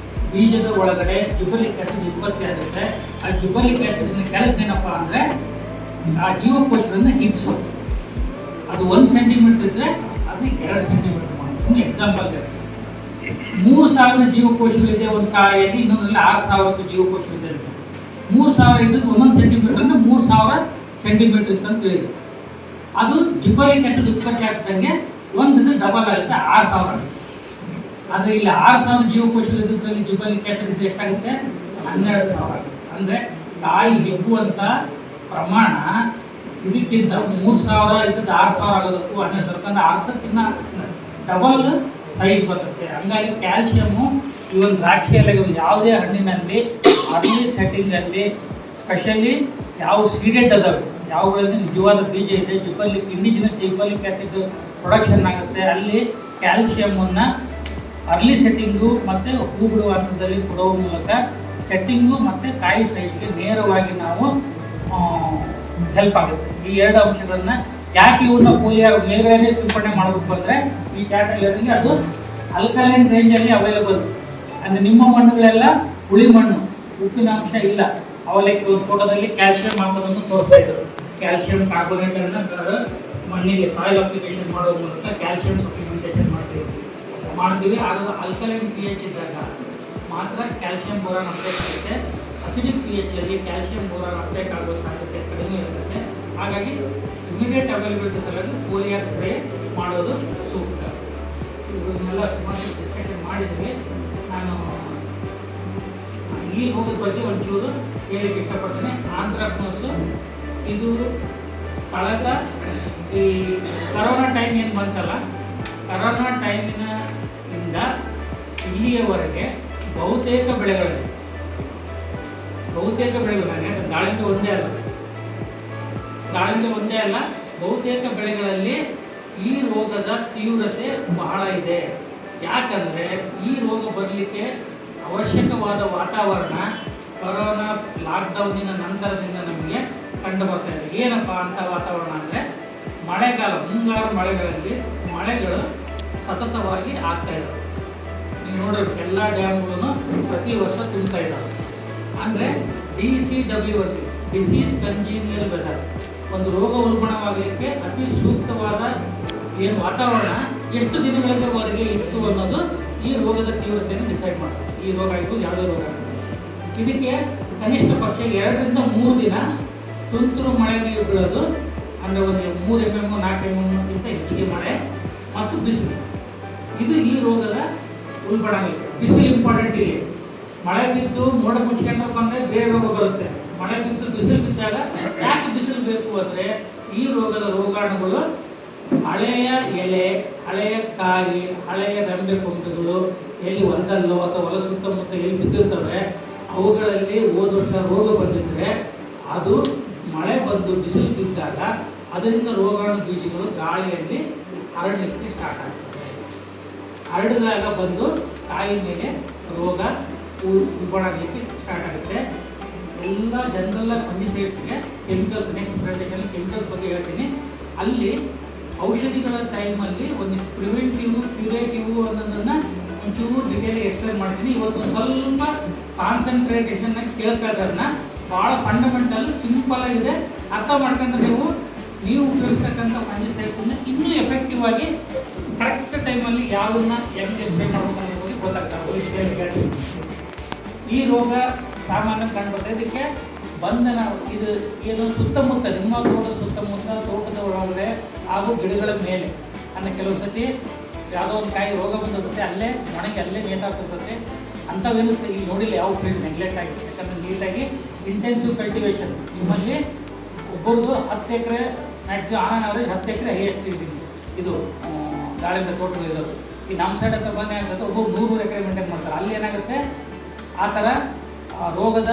ಬೀಜದ ಒಳಗಡೆ ಜಿಬರ್ಲಿಕ್ ಆಸಿಡ್ ಉತ್ಪತ್ತಿ ಆಗುತ್ತೆ. ಆ ಜಿಬರ್ಲಿಕ್ ಆಸಿಡ್ನ ಕೆಲಸ ಏನಪ್ಪಾ ಅಂದ್ರೆ ಆ ಜೀವಕೋಶಗಳನ್ನು ಹಿಗ್ಸೋದು. ಅದು 1 ಸೆಂಟಿಮೀಟರ್ ಇದ್ರೆ ಅದು 2 ಸೆಂಟಿಮೀಟರ್ ಮಾಡೋದು. ಎಕ್ಸಾಂಪಲ್ 3,000 ಜೀವಕೋಶಗಳಿದೆ ಒಂದು ಕಾಯಿಯಲ್ಲಿ, ಇನ್ನೊಂದರಲ್ಲಿ 6,000 ಜೀವಕೋಶಗಳಿದೆ. 3,000 ಇದ್ದು ಒಂದೊಂದು ಸೆಂಟಿಮೀಟರ್ ಅಂದ್ರೆ 3,000 ಸೆಂಟಿಮೀಟರ್ ಇತ್ತಂತ ಹೇಳಿದ್ರು. ಅದು ಜಿಬರ್ಲಿಕ್ ಆಸಿಡ್ ಉತ್ಪತ್ತಿ ಆಗ್ತಂಗೆ ಒಂದು ಡಬಲ್ ಆಗುತ್ತೆ, 6,000 ಆಗುತ್ತೆ. ಆದರೆ ಇಲ್ಲಿ 6,000 ಜೀವಕೋಶಗಳು ಇದ್ರಲ್ಲಿ ಜಿಬರ್ಲಿಕ್ ಆಸಿಡ್ ಇದ್ರೆ ಎಷ್ಟಾಗುತ್ತೆ? 12,000 ಆಗುತ್ತೆ. ಅಂದರೆ ಕಾಯಿ ಹಿಗ್ಗುವಂಥ ಪ್ರಮಾಣ ಇದಕ್ಕಿಂತ 3,000 ಇದ್ದದ್ದು 6,000 ಆಗೋದಕ್ಕೂ 12,000 ಅರ್ಧಕ್ಕಿಂತ ಡಬಲ್ ಸೈಜ್ ಬರುತ್ತೆ. ಹಂಗಾಗಿ ಕ್ಯಾಲ್ಸಿಯಮ್ಮು ಈ ಒಂದು ದ್ರಾಕ್ಷಿಯಲ್ಲಿ ಯಾವುದೇ ಹಣ್ಣಿನಲ್ಲಿ ಅರ್ಲಿ ಸೆಟ್ಟಿಂಗಲ್ಲಿ ಸ್ಪೆಷಲಿ ಯಾವ ಸೀಡೆಡ್ ಅದಾವೆ, ಯಾವುಗಳಲ್ಲಿ ನಿಜವಾದ ಬೀಜ ಇದೆ, ಇಂಡಿಜಿನಸ್ ಜಿಬರ್ಲಿಕ್ ಆಸಿಡ್ ಪ್ರೊಡಕ್ಷನ್ ಆಗುತ್ತೆ, ಅಲ್ಲಿ ಕ್ಯಾಲ್ಸಿಯಮ್ಮನ್ನು ಅರ್ಲಿ ಸೆಟ್ಟಿಂಗು ಮತ್ತು ಹೂ ಬಿಡುವ ಹಂತದಲ್ಲಿ ಕೊಡುವ ಮೂಲಕ ಸೆಟ್ಟಿಂಗು ಮತ್ತು ಕಾಯಿ ಸೈಜ್ಗೆ ನೇರವಾಗಿ ನಾವು ಹೆಲ್ಪ್ ಆಗುತ್ತೆ. ಈ 2 ಅಂಶಗಳನ್ನ ಯಾಕೆ ಇವನ್ನ ಪೋಲಿಯರ್ ಮೇಲ್ಗಡೆ ಸಿಂಪಡಣೆ ಮಾಡಬೇಕು ಅಂದರೆ ಈ ಚಾಟಲ್ಲಿ ಅದು ಅಲ್ಕಲೈನ್ ರೇಂಜಲ್ಲಿ ಅವೈಲೇಬಲ್. ಅಂದರೆ ನಿಮ್ಮ ಮಣ್ಣುಗಳೆಲ್ಲ ಹುಳಿ ಮಣ್ಣು, ಉಪ್ಪಿನ ಅಂಶ ಇಲ್ಲ. ಅವಲಕ್ಕಿ ಒಂದು ಫೋಟೋದಲ್ಲಿ ಕ್ಯಾಲ್ಸಿಯಂ ಹಾಕೋದನ್ನು ತೋರಿಸ್ತಾ ಇದ್ರು. ಕ್ಯಾಲ್ಸಿಯಂ ಕಾರ್ಬೋನೇಟನ್ನು ಸರ್ ಮಣ್ಣಿಗೆ ಸಾಯಿಲ್ ಅಪ್ಲಿಕೇಶನ್ ಮಾಡೋ ಮೂಲಕ ಕ್ಯಾಲ್ಸಿಯಂ ಸಪ್ಲಿಮೆಂಟೇಷನ್ ಮಾಡ್ತೀವಿ. ಅದು ಅಲ್ಕಲೈನ್ pH ಇದ್ದಾಗ ಮಾತ್ರ ಕ್ಯಾಲ್ಸಿಯಂ ಬೋರಾನ್ ಅಪ್ಟೇಕ್ ಆಗುತ್ತೆ. ಅಸಿಡಿಕ್ pH ಅಲ್ಲಿ ಕ್ಯಾಲ್ಸಿಯಂ ಬೋರಾನ್ ಅಪ್ಟೇಕ್ ಆಗೋ ಸಾಧ್ಯತೆ ಕಡಿಮೆ ಇರುತ್ತೆ. ಹಾಗಾಗಿ ಇಮಿಡಿಯೇಟ್ ಅವೈಲಬಿಲಿಟಿ ಸಲುವಾಗಿ ಫೋಲಿಯರ್ ಸ್ಪ್ರೇ ಮಾಡೋದು ಸೂಕ್ತ. ಇವನ್ನೆಲ್ಲ ಸುಮಾರು ಡಿಸ್ಕಷನ್ ಮಾಡಿದ್ವಿ. ನಾನು ಈ ರೋಗದ ಬಗ್ಗೆ ಒಂಚೂರು ಹೇಳಕ್ಕೆ ಇಷ್ಟಪಡ್ತೇನೆ. ಆಂಥ್ರಾಕ್ನೋಸು ಇದು ಕಳೆದ ಈ ಕರೋನಾ ಟೈಮ್ ಏನು ಬಂತಲ್ಲ, ಕರೋನಾ ಟೈಮಿನಿಂದ ಇಲ್ಲಿಯವರೆಗೆ ಬಹುತೇಕ ಬೆಳೆಗಳಿವೆ. ದಾಳಿಂಬೆ ಒಂದೇ ಅಲ್ಲ, ಬಹುತೇಕ ಬೆಳೆಗಳಲ್ಲಿ ಈ ರೋಗದ ತೀವ್ರತೆ ಬಹಳ ಇದೆ. ಯಾಕಂದರೆ ಈ ರೋಗ ಬರಲಿಕ್ಕೆ ಅವಶ್ಯಕವಾದ ವಾತಾವರಣ ಕೊರೋನಾ ಲಾಕ್ಡೌನಿನ ನಂತರದಿಂದ ನಮಗೆ ಕಂಡು ಬರ್ತಾ ಇದೆ. ಏನಪ್ಪ ಅಂತ ವಾತಾವರಣ ಅಂದರೆ ಮಳೆಗಾಲ, ಮುಂಗಾರು ಮಳೆಗಳಲ್ಲಿ ಮಳೆಗಳು ಸತತವಾಗಿ ಆಗ್ತಾ ಇದ್ದಾವೆ. ನೀವು ನೋಡಿರ್ಬೇಕು, ಎಲ್ಲ ಡ್ಯಾಮ್ಗಳನ್ನು ಪ್ರತಿ ವರ್ಷ ತುಂಬ್ತಾ ಇದ್ದಾವೆ. ಅಂದರೆ DCW ಅಂತ, ಡಿಸೀಸ್ ಕಂಜೀನಿಯಲ್ ವೆದರ್, ಒಂದು ರೋಗ ಉಲ್ಬಣವಾಗಲಿಕ್ಕೆ ಅತಿ ಸೂಕ್ತವಾದ ಏನು ವಾತಾವರಣ ಎಷ್ಟು ದಿನಗಳವರೆಗೆ ಇತ್ತು ಅನ್ನೋದು ಈ ರೋಗದ ತೀವ್ರತೆಯನ್ನು ಡಿಸೈಡ್ ಮಾಡ್ತಾರೆ. ಈ ರೋಗ ಆಯಿತು ಯಾವುದೇ ರೋಗ, ಇದಕ್ಕೆ ಕನಿಷ್ಠ ಪಕ್ಷ 2 ರಿಂದ 3 ದಿನ ತುಂತುರು ಮಳೆ ನೀರು ಬೀಳೋದು, ಅಂದರೆ ಒಂದು 3 mm 4 mm ಗಿಂತ ಹೆಚ್ಚಿಗೆ ಮಳೆ ಮತ್ತು ಬಿಸಿಲು, ಇದು ಈ ರೋಗದ ಉಲ್ಬಣ ಆಗುತ್ತೆ. ಬಿಸಿಲು ಇಂಪಾರ್ಟೆಂಟ್ ಇಲ್ಲಿ. ಮಳೆ ಬಿದ್ದು ಮೋಡ ಮುಚ್ಕೊಂಡು ಬಂದರೆ ಬೇರೆ ರೋಗ ಬರುತ್ತೆ. ಮಳೆ ಬಿದ್ದು ಬಿಸಿಲು ಬಿದ್ದಾಗ ಯಾಕೆ ಬಿಸಿಲು ಬೇಕು ಅಂದರೆ ಈ ರೋಗದ ರೋಗಾಣುಗಳು ಹಳೆಯ ಎಲೆ, ಹಳೆಯ ಕಾಯಿ, ಹಳೆಯ ರೆಂಬೆ ಕೊಂಬೆಗಳು ಎಲ್ಲಿ ಒಂದಲ್ಲೋ ಅಥವಾ ಹೊಲ ಸುತ್ತಮುತ್ತ ಎಲ್ಲಿ ಬಿದ್ದಿರ್ತವೆ ಅವುಗಳಲ್ಲಿ ಹೋದ ವರ್ಷ ರೋಗ ಬಂದಿದ್ದರೆ ಅದು ಮಳೆ ಬಂದು ಬಿಸಿಲು ಬಿದ್ದಾಗ ಅದರಿಂದ ರೋಗಾಣು ಬೀಜಗಳು ಗಾಳಿಯಲ್ಲಿ ಹರಡಲಿಕ್ಕೆ ಸ್ಟಾರ್ಟ್ ಆಗ್ತದೆ. ಹರಡಿದಾಗ ಬಂದು ಕಾಯಿ ಮೇಲೆ ರೋಗ ಉಲ್ಬಣಾಗಲಿಕ್ಕೆ ಸ್ಟಾರ್ಟ್ ಆಗುತ್ತೆ. ಎಲ್ಲ ಜನರಲ್ಲ ಫಂಜಿಸೈಡ್ಸ್ಗೆ ಕೆಮಿಕಲ್ಸ್, ನೆಕ್ಸ್ಟ್ ಪ್ರೆಸೆಂಟಲ್ಲಿ ಕೆಮಿಕಲ್ಸ್ ಬಗ್ಗೆ ಹೇಳ್ತೀನಿ. ಅಲ್ಲಿ ಔಷಧಿಗಳ ಟೈಮಲ್ಲಿ ಒಂದಿಷ್ಟು ಪ್ರಿವೆಂಟಿವ್, ಕ್ಯೂರೇಟಿವ್ ಅನ್ನೋದನ್ನು ಒಂಚೂರು ಡಿಟೇಲ್ ಎಕ್ಸ್ಪ್ಲೇನ್ ಮಾಡ್ತೀನಿ. ಇವತ್ತು ಸ್ವಲ್ಪ ಕಾನ್ಸಂಟ್ರೇಟೇಷನ್ನ ಕೇಳ್ಕೊಳ್ಳೋದನ್ನ ಭಾಳ ಫಂಡಮೆಂಟಲ್ ಸಿಂಪಲ್ ಆಗಿದೆ. ಅರ್ಥ ಮಾಡ್ಕೊಂಡ್ರೆ ನೀವು ಉಪಯೋಗಿಸ್ತಕ್ಕಂಥ ಫಂಜಿಸೈಡ್ಸನ್ನು ಇನ್ನೂ ಎಫೆಕ್ಟಿವ್ ಆಗಿ ಕರೆಕ್ಟ್ ಟೈಮಲ್ಲಿ ಯಾವುದನ್ನ ಹೆಂಗೆ ಸ್ಪ್ರೇ ಮಾಡಬೇಕು ಅನ್ನೋದು ಗೊತ್ತಾಗ್ತದೆ. ಈ ರೋಗ ಸಾಮಾನ್ಯ ಕಂಡುಬರ್ತದೆ. ಇದಕ್ಕೆ ಬಂಧನ ಇದು ಏನು ಸುತ್ತಮುತ್ತ ನಿಮ್ಮ ತೋಟದ ಸುತ್ತಮುತ್ತ ತೋಟದ ಒಳಗಡೆ ಹಾಗೂ ಗಿಡಗಳ ಮೇಲೆ ಅಂದರೆ ಕೆಲವು ಸತಿ ಯಾವುದೋ ಒಂದು ಕಾಯಿ ರೋಗ ಬಂದಿರುತ್ತೆ ಅಲ್ಲೇ ಒಣಗಿ ಅಲ್ಲೇ ನೇತಾಡ್ತಿರ್ತದೆ. ಅಂಥವೇನು ಇಲ್ಲಿ ನೋಡಿಲ್ಲ ಯಾವ ಫೀಲ್ಡ್ ನೆಗ್ಲೆಕ್ಟ್ ಆಗಿದೆ. ಯಾಕಂದರೆ ನೀಟಾಗಿ ಇಂಟೆನ್ಸಿವ್ ಕಲ್ಟಿವೇಷನ್ ನಿಮ್ಮಲ್ಲಿ ಒಬ್ಬರದು 10 acre maximum on average 10 acre highest ಇದ್ದೀನಿ ಇದು ದಾಳಿಂಬೆ ತೋಟಗಳಿರೋದು. ಈ ನಮ್ಮ ಸೈಡ್ ಹತ್ರ ಬಂದು ಏನಾಗುತ್ತೆ ಒಬ್ಬರು 100 ಎಕರೆ ಮೇಂಟೈನ್ ಮಾಡ್ತಾರೆ. ಅಲ್ಲಿ ಏನಾಗುತ್ತೆ ಆ ಥರ ರೋಗದ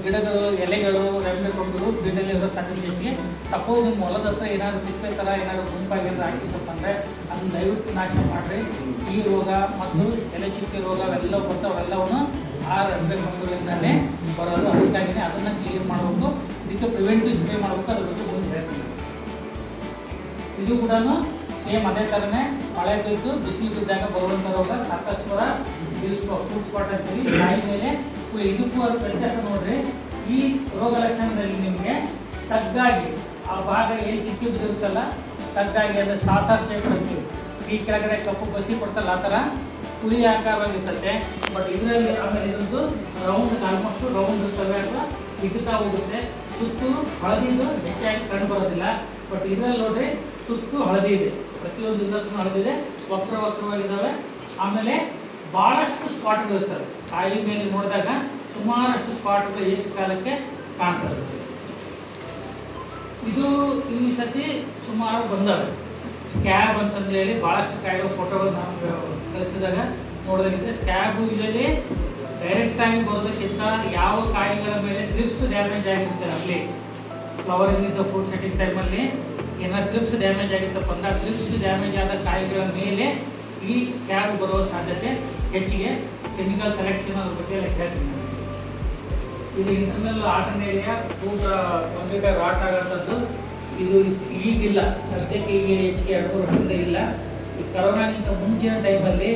ಗಿಡಗಳು ಎಲೆಗಳು ರೆಂಬೆ ಕೊಂಡರು ಗಿಡದಲ್ಲಿರೋ ಸಾಧ್ಯತೆ ಹೆಚ್ಚಿಗೆ. ಸಪೋಸ್ ನಿಮ್ಮ ಹೊಲದ ಹತ್ರ ಏನಾದರೂ ತಿಪ್ಪೆ ಥರ ಏನಾದರೂ ಗುಂಪಾಗಿ ಹಾಕಿದ್ದಪ್ಪ ಅಂದರೆ ಅದನ್ನು ದಯವಿಟ್ಟು ನಾಶ ಮಾಡಿರಿ. ಈ ರೋಗ ಮತ್ತು ಎಲೆ ಚುಕ್ಕೆ ರೋಗ ಅವೆಲ್ಲವೂ ಬರ್ತಾವೆಲ್ಲವನ್ನು ಆ ರೆಂಬೆ ಕೊಂಡಗಳಿಂದಲೇ ಬರೋದು. ಅದಕ್ಕಾಗಿಯೇ ಅದನ್ನು ಕ್ಲಿಯರ್ ಮಾಡಬೇಕು. ಇದಕ್ಕೆ ಪ್ರಿವೆಂಟಿವ್ ಸ್ಪ್ರೇ ಮಾಡಬೇಕು. ಅದ್ರ ಬಗ್ಗೆ ಮುಂದೆ ಹೇಳ್ತೀನಿ. ಇದು ಕೂಡ ಸೇಮ್ ಅದೇ ಥರನೇ ಮಳೆ ಬಿದ್ದು ಬಿಸಿಲು ಬಿದ್ದಾಗ ಬರುವಂಥ ರೋಗ ಸಾಕಷ್ಟು ಫ್ರೂಟ್ ಸ್ಪಾಟ್ ಅಂತೀವಿ ಕಾಯಿ ಮೇಲೆ ಇದಕ್ಕೂ ಅದು ವ್ಯತ್ಯಾಸ ನೋಡ್ರಿ. ಈ ರೋಗ ಲಕ್ಷಣದಲ್ಲಿ ನಿಮಗೆ ತಗ್ಗಾಗಿ ಆ ಭಾಗ ಏನು ಕಿಕ್ಕಿ ಬಿದ್ದಿರುತ್ತಲ್ಲ ತಗ್ಗಾಗಿ ಅದು ಸಾಸಾರ್ ಶೇಪ್ ಅಂತೀವಿ. ಈ ಕೆಳಗಡೆ ಕಪ್ಪು ಬಸಿ ಕೊಡ್ತಲ್ಲ ಆ ಥರ ಕುಳಿ ಆಕಾರವಾಗಿರ್ತದೆ. ಬಟ್ ಇದರಲ್ಲಿ ಆಮೇಲೆ ಇದೊಂದು ರೌಂಡ್ ಆಲ್ಮೋಸ್ಟ್ ರೌಂಡ್ ಇರ್ತವೆ ಅಥವಾ ಇಡ್ತಾ ಹೋಗುತ್ತೆ. ಸುತ್ತು ಹಳದಿದು ಹೆಚ್ಚಾಗಿ ಕಂಡು ಬರೋದಿಲ್ಲ. ಬಟ್ ಇದರಲ್ಲಿ ನೋಡ್ರಿ ಸುತ್ತು ಹಳದಿ ಇದೆ, ಪ್ರತಿಯೊಂದು ಇದಕ್ಕೂ ಹಳದಿದೆ, ವಕ್ರವಾಗಿದ್ದಾವೆ. ಆಮೇಲೆ ಭಾಳಷ್ಟು ಸ್ಪಾಟ್ಗಳು ಇರ್ತವೆ. ಕಾಯಿ ಮೇಲೆ ನೋಡಿದಾಗ ಸುಮಾರಷ್ಟು ಸ್ಪಾಟ್ಗಳು ಎಷ್ಟು ಕಾಲಕ್ಕೆ ಕಾಣ್ತದೆ. ಇದು ಈ ಸತಿ ಸುಮಾರು ಬಂದವೆ. ಸ್ಕ್ಯಾಬ್ ಅಂತಂದೇಳಿ ಭಾಳಷ್ಟು ಕಾಯಿಗಳು ಫೋಟೋಗಳು ನಾವು ಕಳಿಸಿದಾಗ ನೋಡೋದಕ್ಕಿಂತ ಸ್ಕ್ಯಾಬು ಇದರಲ್ಲಿ ಡೈರೆಕ್ಟಾಗಿ ಬರೋದಕ್ಕಿಂತ ಯಾವ ಕಾಯಿಗಳ ಮೇಲೆ ಟ್ರಿಪ್ಸ್ ಡ್ಯಾಮೇಜ್ ಆಗಿರುತ್ತೆ ಅಲ್ಲಿ ಫ್ಲವರಿಂಗ್ ಫ್ರೂಟ್ ಸೆಟ್ಟಿಂಗ್ ಟೈಮಲ್ಲಿ ಏನಾದ್ರು ಟ್ರಿಪ್ಸ್ ಡ್ಯಾಮೇಜ್ ಆಗಿತ್ತಪ್ಪ ಅಂದ್ರೆ ಟ್ರಿಪ್ಸ್ ಡ್ಯಾಮೇಜ್ ಆದ ಕಾಯಿಗಳ ಮೇಲೆ ಈ ಸ್ಕ್ಯಾಬ್ ಬರೋ ಸಾಧ್ಯತೆ ಹೆಚ್ಚಿಗೆ. ಕೆಮಿಕಲ್ ಸೆಲೆಕ್ಷನ್ ಅದ್ರ ಬಗ್ಗೆ ಎಲ್ಲ ಹೇಳ್ತೀನಿ. ಇದು internal alternaria fruit computer rot ಆಗೋಂಥದ್ದು ಇದು ಈಗಿಲ್ಲ, ಸದ್ಯಕ್ಕೆ ಈಗ ಹೆಚ್ಚಿಗೆ 2 ವರ್ಷದಿಂದ ಇಲ್ಲ. ಈ ಕರೋನಾಗಿಂತ ಮುಂಚಿನ ಟೈಮಲ್ಲಿ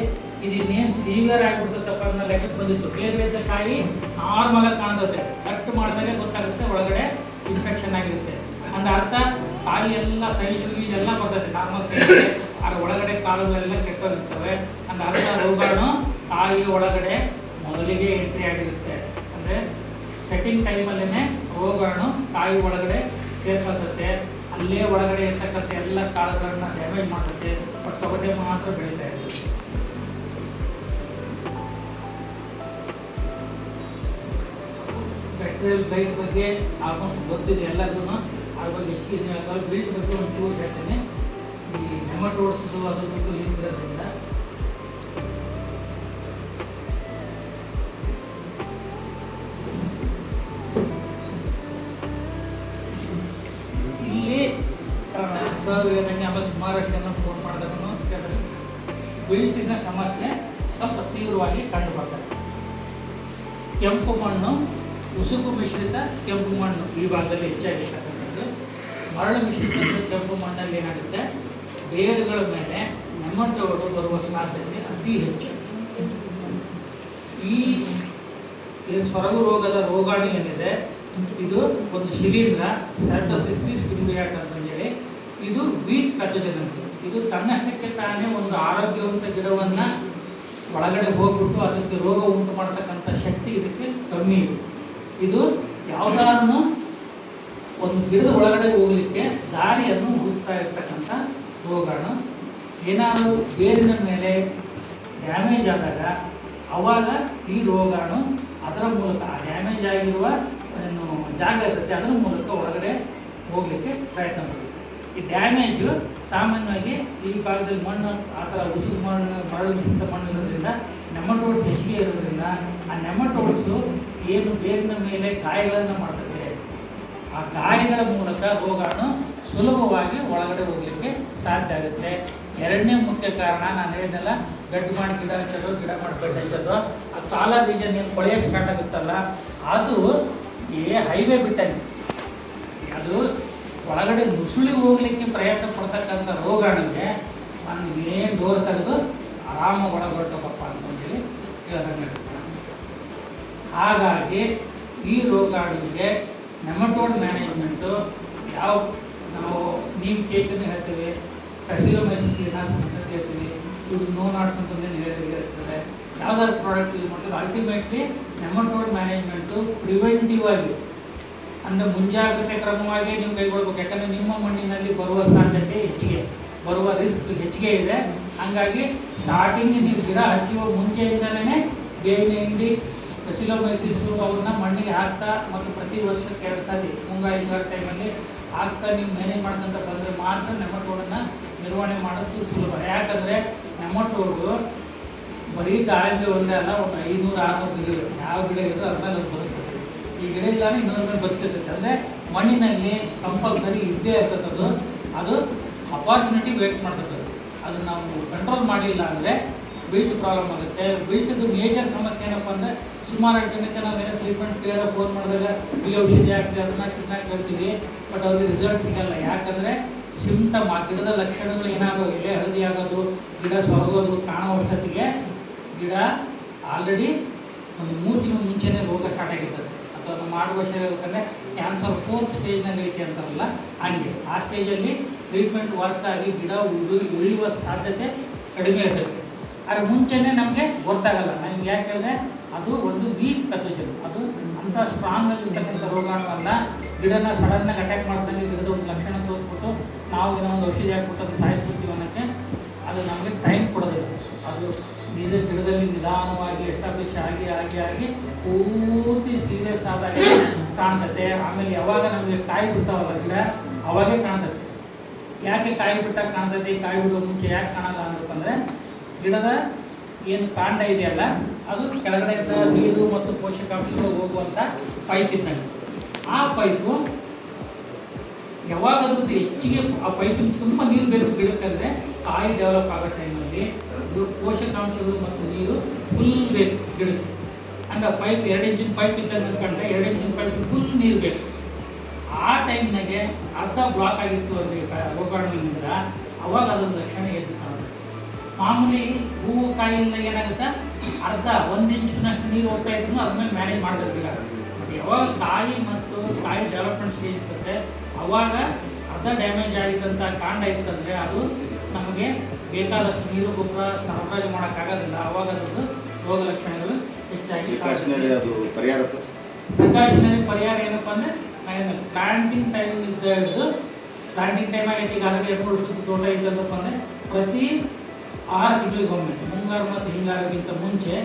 ಇದು ಇನ್ನೇನು ಸೀವಿಯರ್ ಆಗಿಬಿಡ್ತಪ್ಪ ಅನ್ನೋ ಲೆಕ್ಕಕ್ಕೆ ಬಂದಿತ್ತು. ಬೇರೆ ಕಾಯಿ ನಾರ್ಮಲ್ ಆಗಿ ಕಾಣ್ತದೆ, ಕಟ್ ಮಾಡಿದಾಗ ಗೊತ್ತಾಗುತ್ತೆ ಒಳಗಡೆ ಇನ್ಫೆಕ್ಷನ್ ಆಗಿರುತ್ತೆ. ಅಂದ್ರೆ ಅರ್ಥ ಕಾಯಿ ಎಲ್ಲ ಸೈಜು ಎಲ್ಲ ಬರ್ತದೆ ನಾರ್ಮಲ್ ಸೈಜ್, ಅದರ ಒಳಗಡೆ ಕಾಳುಗಳೆಲ್ಲ ಕೆಟ್ಟೋಗಿರ್ತವೆ. ಅಂದ್ರೆ ಅರ್ಥ ರೋಗಾಣು ಕಾಯಿ ಒಳಗಡೆ ಮೊದಲಿಗೆ ಎಂಟ್ರಿ ಆಗಿರುತ್ತೆ. ಅಂದರೆ ಸೆಟ್ಟಿಂಗ್ ಟೈಮಲ್ಲೇ ರೋಗಾಣು ಕಾಯಿ ಒಳಗಡೆ ಸೇರ್ಕೊಳ್ತದೆ. ಅಲ್ಲೇ ಒಳಗಡೆ ಇರ್ತಕ್ಕಂಥ ಎಲ್ಲ ಕಾಳುಗಳನ್ನ ಡ್ಯಾಮೇಜ್ ಮಾಡುತ್ತೆ. ಬಟ್ ತೊಗಟೆ ಮಾತ್ರ ಬೆಳೀತಾ ಇರ್ತದೆ. ಬ್ಯಾಕ್ಟೀರಿಯಲ್ ಬೈಟ್ ಬಗ್ಗೆ ಆಲ್ಮೋಸ್ಟ್ ಗೊತ್ತಿದೆ ಎಲ್ಲರಿಗೂ. ಅದ್ರ ಬಗ್ಗೆ ಹೆಚ್ಚಿಗೆ ಹೇಳ್ತಾರೆ. ಬಿಲ್ಟ್ ಬಗ್ಗೆ ಒಂದು ಚೂರು ಹೇಳ್ತೇನೆ. ಈ ನೆಮಟೋಡ್ಸ್ದು ಅದ್ರ ಬಗ್ಗೆ ಲಿಂಕ್ ಇರೋದ್ರಿಂದ ಇಲ್ಲಿ ಸರ್ ನನಗೆ ಆಮೇಲೆ ಸುಮಾರಷ್ಟು ಜನ ಫೋನ್ ಮಾಡಿದಾಗ ಕೇಳಿದ್ರೆ ಬಿಲ್ಟಿನ ಸಮಸ್ಯೆ ಸ್ವಲ್ಪ ತೀವ್ರವಾಗಿ ಕಂಡು ಬರ್ತದೆ. ಕೆಂಪು ಮಣ್ಣು, ಉಸುಕು ಮಿಶ್ರಿತ ಕೆಂಪು ಮಣ್ಣು ಈ ಭಾಗದಲ್ಲಿ ಹೆಚ್ಚಾಗಿರ್ತಕ್ಕಂಥದ್ದು. ಮರಳು ಮಿಶ್ರಿತ ಕೆಂಪು ಮಣ್ಣಲ್ಲಿ ಏನಾಗುತ್ತೆ ಬೇರುಗಳ ಮೇಲೆ ನೆಮಟೋಡು ಬರುವ ಸಾಧ್ಯತೆ ಅತಿ ಹೆಚ್ಚು. ಈ ಸೊರಗು ರೋಗದ ರೋಗಾಣು ಏನಿದೆ ಇದು ಒಂದು ಶಿಲೀಂಧ್ರ ಸೆರ್ಟೋಸಿಸ್ ಕಿಂಬ್ರಿಯಾಟ್ ಅಂತಂದೇಳಿ ಇದು ವೀಕ್ ಪ್ಯಾಥೋಜನ್ ಅಂತ. ಇದು ತನ್ನಷ್ಟಕ್ಕೆ ತಾನೇ ಒಂದು ಆರೋಗ್ಯವಂತ ಗಿಡವನ್ನು ಒಳಗಡೆ ಹೋಗ್ಬಿಟ್ಟು ಅದಕ್ಕೆ ರೋಗ ಉಂಟು ಮಾಡ್ತಕ್ಕಂಥ ಶಕ್ತಿ ಇದಕ್ಕೆ ಕಮ್ಮಿ ಇದೆ. ಇದು ಯಾವುದಾದ್ರೂ ಒಂದು ಗಿಡದ ಒಳಗಡೆ ಹೋಗಲಿಕ್ಕೆ ದಾರಿಯನ್ನು ಹುಡುಕ್ತಾ ಇರ್ತಕ್ಕಂಥ ರೋಗಾಣು. ಏನಾದರೂ ಬೇರಿನ ಮೇಲೆ ಡ್ಯಾಮೇಜ್ ಆದಾಗ ಅವಾಗ ಈ ರೋಗಾಣು ಅದರ ಮೂಲಕ ಆ ಡ್ಯಾಮೇಜ್ ಆಗಿರುವ ಜಾಗ ಇರುತ್ತೆ ಅದರ ಮೂಲಕ ಒಳಗಡೆ ಹೋಗಲಿಕ್ಕೆ ಪ್ರಯತ್ನ ಪಡುತ್ತೆ. ಈ ಡ್ಯಾಮೇಜು ಸಾಮಾನ್ಯವಾಗಿ ಈ ಭಾಗದಲ್ಲಿ ಮಣ್ಣು ಆ ಥರ ಉಸುಕು ಮಣ್ಣು ಮರಳು ಮಿಶ್ರಿತ ಮಣ್ಣು ಇರೋದ್ರಿಂದ ನೆಮಟೋಡ್ಸ್ ಹೆಚ್ಚಿಗೆ ಇರೋದ್ರಿಂದ ಆ ನೆಮಟೋಡ್ಸು ಏನು ಬೇರಿನ ಮೇಲೆ ಗಾಯಗಳನ್ನು ಮಾಡ್ತದೆ. ಆ ಗಾಯಗಳ ಮೂಲಕ ರೋಗಾಣು ಸುಲಭವಾಗಿ ಒಳಗಡೆ ಹೋಗಲಿಕ್ಕೆ ಸಾಧ್ಯ ಆಗುತ್ತೆ. ಎರಡನೇ ಮುಖ್ಯ ಕಾರಣ ನಾನು ಹೇಳಿದ್ನಲ್ಲ, ಗಡ್ಡು ಮಾಡಿ ಗಿಡ ಹಚ್ಚೋದು, ಗಿಡ ಮಾಡಿ ಗಡ್ಡೆ ಹಚ್ಚೋದು. ಆ ಕಾಲ ರೀಜನ್ ಏನು ಕೊಳೆಯೋಕ್ಕೆ ಸ್ಟಾರ್ಟ್ ಆಗುತ್ತಲ್ಲ ಅದು ಹೈವೇ ಬಿಟ್ಟಂಗೆ ಅದು ಒಳಗಡೆ ನುಸುಳಿ ಹೋಗ್ಲಿಕ್ಕೆ ಪ್ರಯತ್ನ ಪಡ್ತಕ್ಕಂಥ ರೋಗಾಣಿಗೆ ನಾನು ಏನು ಡೋರ್ ತೆಗೆದು ಆರಾಮ ಒಳಗೊಳ್ತಪ್ಪ ಅಂತಂದೇಳಿ ಹೇಳ್ದಂಗೆ. ಹಾಗಾಗಿ ಈ ರೋಗಾಣಿಗೆ ನೆಮಟೋಡ್ ಮ್ಯಾನೇಜ್ಮೆಂಟು ಯಾವ ನಾವು ನೀಮ್ ಕೇಕನ್ನು ಹೇಳ್ತೀವಿ, ಟೆಸಿಲೋಮೈಸಿಸ್ ಕ್ಲೀನಾಕ್ಸ್ ಅಂತ ಹೇಳ್ತೀವಿ, ಇದು ನೋ ನಾಟ್ಸ್ ಅಂತಂದೇಳಿ ಹೇಳಿರ್ತದೆ. ಯಾವ್ದಾದ್ರು ಪ್ರಾಡಕ್ಟ್ ಯೂಸ್ ಮಾಡ್ತೀವಿ. ಅಲ್ಟಿಮೇಟ್ಲಿ ನೆಮಟೋಡ್ ಮ್ಯಾನೇಜ್ಮೆಂಟು ಪ್ರಿವೆಂಟಿವ್ ಆಗಿ ಅಂದರೆ ಮುಂಜಾಗ್ರತೆ ಕ್ರಮವಾಗಿ ನೀವು ಕೈಗೊಳ್ಬೇಕು. ಯಾಕಂದರೆ ನಿಮ್ಮ ಮಣ್ಣಿನಲ್ಲಿ ಬರುವ ಸಾಧ್ಯತೆ ಹೆಚ್ಚಿಗೆ, ಬರುವ ರಿಸ್ಕ್ ಹೆಚ್ಚಿಗೆ ಇದೆ. ಹಾಗಾಗಿ ಸ್ಟಾರ್ಟಿಂಗ್ ನೀವು ಗಿಡ ಹಚ್ಚುವ ಮುಂಚೆಯಿಂದಲೇ ಬೇವಿನ ಹಿಂಡಿ, ಸ್ಪೆಸಿಲೋಮೈಸಿಸು ಅವನ್ನ ಮಣ್ಣಿಗೆ ಹಾಕ್ತಾ ಮತ್ತು ಪ್ರತಿ ವರ್ಷಕ್ಕೆ 2 ಸಾರಿ ಮುಂಗಾರು ಟೈಮಲ್ಲಿ ಹಾಕ್ತಾ ನೀವು ಮ್ಯಾನೇಜ್ ಮಾಡ್ಕೊಂತ ಬಂದರೆ ಮಾತ್ರ ನೆಮಟೋಡನ್ನು ನಿರ್ವಹಣೆ ಮಾಡೋದು ಸುಲಭ. ಯಾಕಂದರೆ ನೆಮಟೋಡು ಬರೀ ದಾಳಿಂಬೆ ಒಂದೇ ಅಲ್ಲ, ಒಂದು 500-600 ಗಿಡ, ಯಾವ ಗಿಡ ಇದ್ರೂ ಅದ್ರಲ್ಲಿ ಅದು ಬದುಕ್ತದೆ. ಈ ಗಿಡ ಇಲ್ಲಾಂದ್ರೆ ಇನ್ನೊಂದು ಮೇಲೆ ಬದುಕಿರ್ತೈತೆ. ಅಂದರೆ ಮಣ್ಣಿನಲ್ಲಿ ಕಂಪಲ್ಸರಿ ಇದ್ದೇ ಇರ್ತಕ್ಕದ್ದು. ಅದು ಅಪಾರ್ಚುನಿಟಿ ವೇಟ್ ಮಾಡ್ತದೆ. ಅದು ನಾವು ಕಂಟ್ರೋಲ್ ಮಾಡಲಿಲ್ಲ ಅಂದರೆ ಬಿಲ್ಟ್ ಪ್ರಾಬ್ಲಮ್ ಆಗುತ್ತೆ. ಬಿಲ್ಟ್ದು ಮೇಜರ್ ಸಮಸ್ಯೆ ಏನಪ್ಪ ಅಂದರೆ ಸುಮಾರು ಜನಕ್ಕೆ ನಾವು ಏನೋ ಟ್ರೀಟ್ಮೆಂಟ್ ಕೇಳಿದ್ರೆ ಫೋನ್ ಮಾಡಿದಾಗ ಈ ಔಷಧಿ ಹಾಕ್ತೀವಿ ಅದನ್ನ ಕೇಳ್ತೀವಿ, ಬಟ್ ಅವ್ರಿಗೆ ರಿಸಲ್ಟ್ ಸಿಗಲ್ಲ. ಯಾಕಂದರೆ ಸಿಂಪ್ಟಮ್, ಆ ಗಿಡದ ಲಕ್ಷಣಗಳು ಏನಾಗೋದು, ಎಲೆ ಹಳದಿ ಆಗೋದು, ಗಿಡ ಸೊರಗೋದು ಕಾಣುವಷ್ಟೊತ್ತಿಗೆ ಗಿಡ ಆಲ್ರೆಡಿ ಒಂದು 3 ತಿಂಗಳು ಮುಂಚೆನೇ ರೋಗ ಸ್ಟಾರ್ಟ್ ಆಗಿರ್ತದೆ. ಅಥವಾ ಅದು ಮಾಡುವ ಹೇಳ್ಬೇಕಂದ್ರೆ ಕ್ಯಾನ್ಸರ್ 4th ಸ್ಟೇಜ್ನಲ್ಲಿ ಐತಿ ಅಂತಾರಲ್ಲ, ಹಂಗೆ ಆ ಸ್ಟೇಜಲ್ಲಿ ಟ್ರೀಟ್ಮೆಂಟ್ ವರ್ಕ್ ಆಗಿ ಗಿಡ ಉಳಿಯುವ ಸಾಧ್ಯತೆ ಕಡಿಮೆ ಇರ್ತದೆ. ಆದರೆ ಮುಂಚೆನೇ ನಮಗೆ ಗೊತ್ತಾಗಲ್ಲ. ನಮ್ಗೆ ಯಾಕೆಂದರೆ ಅದು ಒಂದು ವೀಕ್ ಪೆಥೋಜನ್, ಅದು ಅಂಥ ಸ್ಟ್ರಾಂಗ್ ಆಗಿರ್ತಕ್ಕಂಥ ರೋಗಾಣು ಅಲ್ಲ. ಗಿಡನ ಸಡನ್ನಾಗಿ ಅಟ್ಯಾಕ್ ಮಾಡ್ದಂಗೆ ಗಿಡದ ಒಂದು ಲಕ್ಷಣ ತೋರಿಸ್ಬಿಟ್ಟು ನಾವು ಏನೋ ಒಂದು ಔಷಧಿ ಹಾಕ್ಬಿಟ್ಟು ಅದು ಸಾಯಿಸ್ಬಿಡ್ತೀವಿ ಅನ್ನೋಕ್ಕೆ ಅದು ನಮಗೆ ಟೈಮ್ ಕೊಡೋದಿಲ್ಲ. ಅದು ಗಿಡದಲ್ಲಿ ನಿಧಾನವಾಗಿ ಎಸ್ಟಾಬ್ಲಿಷ್ ಆಗಿ ಪೂರ್ತಿ ಸೀರಿಯಸ್ ಆದಾಗ ಕಾಣ್ತದೆ. ಆಮೇಲೆ ಯಾವಾಗ ನಮಗೆ ಕಾಯಿ ಬಿಡ್ತಾವಲ್ಲ ಗಿಡ, ಅವಾಗೇ ಕಾಣ್ತದೆ. ಯಾಕೆ ಕಾಯಿ ಬಿಟ್ಟಾಗ ಕಾಣ್ತದೆ, ಕಾಯಿ ಬಿಡುವ ಮುಂಚೆ ಯಾಕೆ ಕಾಣಲ್ಲ ಅಂದ್ರಪ್ಪಂದರೆ ಗಿಡದ ಏನು ಕಾಂಡ ಇದೆಯಲ್ಲ ಅದು ಕೆಳಗಡೆ ನೀರು ಮತ್ತು ಪೋಷಕಾಂಶಗಳು ಹೋಗುವಂಥ ಪೈಪ್ ಇದ್ದಂಗೆ. ಆ ಪೈಪು ಯಾವಾಗ ಅದ್ರದ್ದು ಹೆಚ್ಚಿಗೆ ಆ ಪೈಪಿನ ತುಂಬ ನೀರು ಬೇಕು ಗಿಡಕ್ಕಂದರೆ ಕಾಯಿ ಡೆವಲಪ್ ಆಗೋ ಟೈಮಲ್ಲಿ ಪೋಷಕಾಂಶಗಳು ಮತ್ತು ನೀರು ಫುಲ್ ಬೇಕು ಗಿಡಕ್ಕೆ. ಹಂಗೆ ಪೈಪ್ 2 ಇಂಚಿನ ಪೈಪ್ ಇದ್ದಂಗೆ ಅಂದ್ಕೊಂಡ್ರೆ 2 ಇಂಚಿನ ಪೈಪ್ ಫುಲ್ ನೀರು ಬೇಕು. ಆ ಟೈಮ್ನಾಗೆ ಅರ್ಧ ಬ್ಲಾಕ್ ಆಗಿತ್ತು ಅಂದರೆ ರೋಗಾಣುವಿನಿಂದ ಅವಾಗ ಅದ್ರದ್ದು ಲಕ್ಷಣ ಎದ್ದು ಕಾಣುತ್ತೆ. ಮಾಮೂಲಿ ಹೂವು ಕಾಯಿಯಿಂದ ಏನಾಗುತ್ತೆ, ಅರ್ಧ 1 ಇಂಚಿನಷ್ಟು ನೀರು ಹೋಗ್ತಾ ಇದ್ರು ಅದ್ರ ಮೇಲೆ ಮ್ಯಾನೇಜ್ ಮಾಡಬೇಕು. ಬಟ್ ಯಾವಾಗ ಕಾಯಿ ಮತ್ತು ಕಾಯಿ ಡೆವಲಪ್ಮೆಂಟ್ ಸ್ಟೇಜ್ ಇರುತ್ತೆ ಅವಾಗ ಅರ್ಧ ಡ್ಯಾಮೇಜ್ ಆಗಿದ್ದಂಥ ಕಾಂಡ ಇತ್ತಂದರೆ ಅದು ನಮಗೆ ಬೇಕಾದಷ್ಟು ನೀರು ಗೊಬ್ಬರ ಸರಬರಾಜು ಮಾಡೋಕ್ಕಾಗೋದಿಲ್ಲ. ಆವಾಗ ಅದರದ್ದು ರೋಗ ಲಕ್ಷಣಗಳು ಹೆಚ್ಚಾಗಿ ಅದು ಪರಿಹಾರ ಸರ್. ಪ್ರಿಕಾಷನರಿ ಪರಿಹಾರ ಏನಪ್ಪ ಅಂದರೆ ಪ್ಲಾಂಟಿಂಗ್ ಟೈಮ್ ಹಿಡಿದು ಪ್ಲಾಂಟಿಂಗ್ ಟೈಮ್ ಆಗೈತೆ ಈಗಾಗಲೇ 2 ವರ್ಷದ ತೋಟ ಇದ್ದಲ್ಲಪ್ಪ ಅಂದರೆ ಪ್ರತಿ 6 ತಿಂಗಳಿಗೊಮ್ಮೆ ಮುಂಗಾರು ಮತ್ತು ಹಿಂಗಾರಿಗಿಂತ ಮುಂಚೆ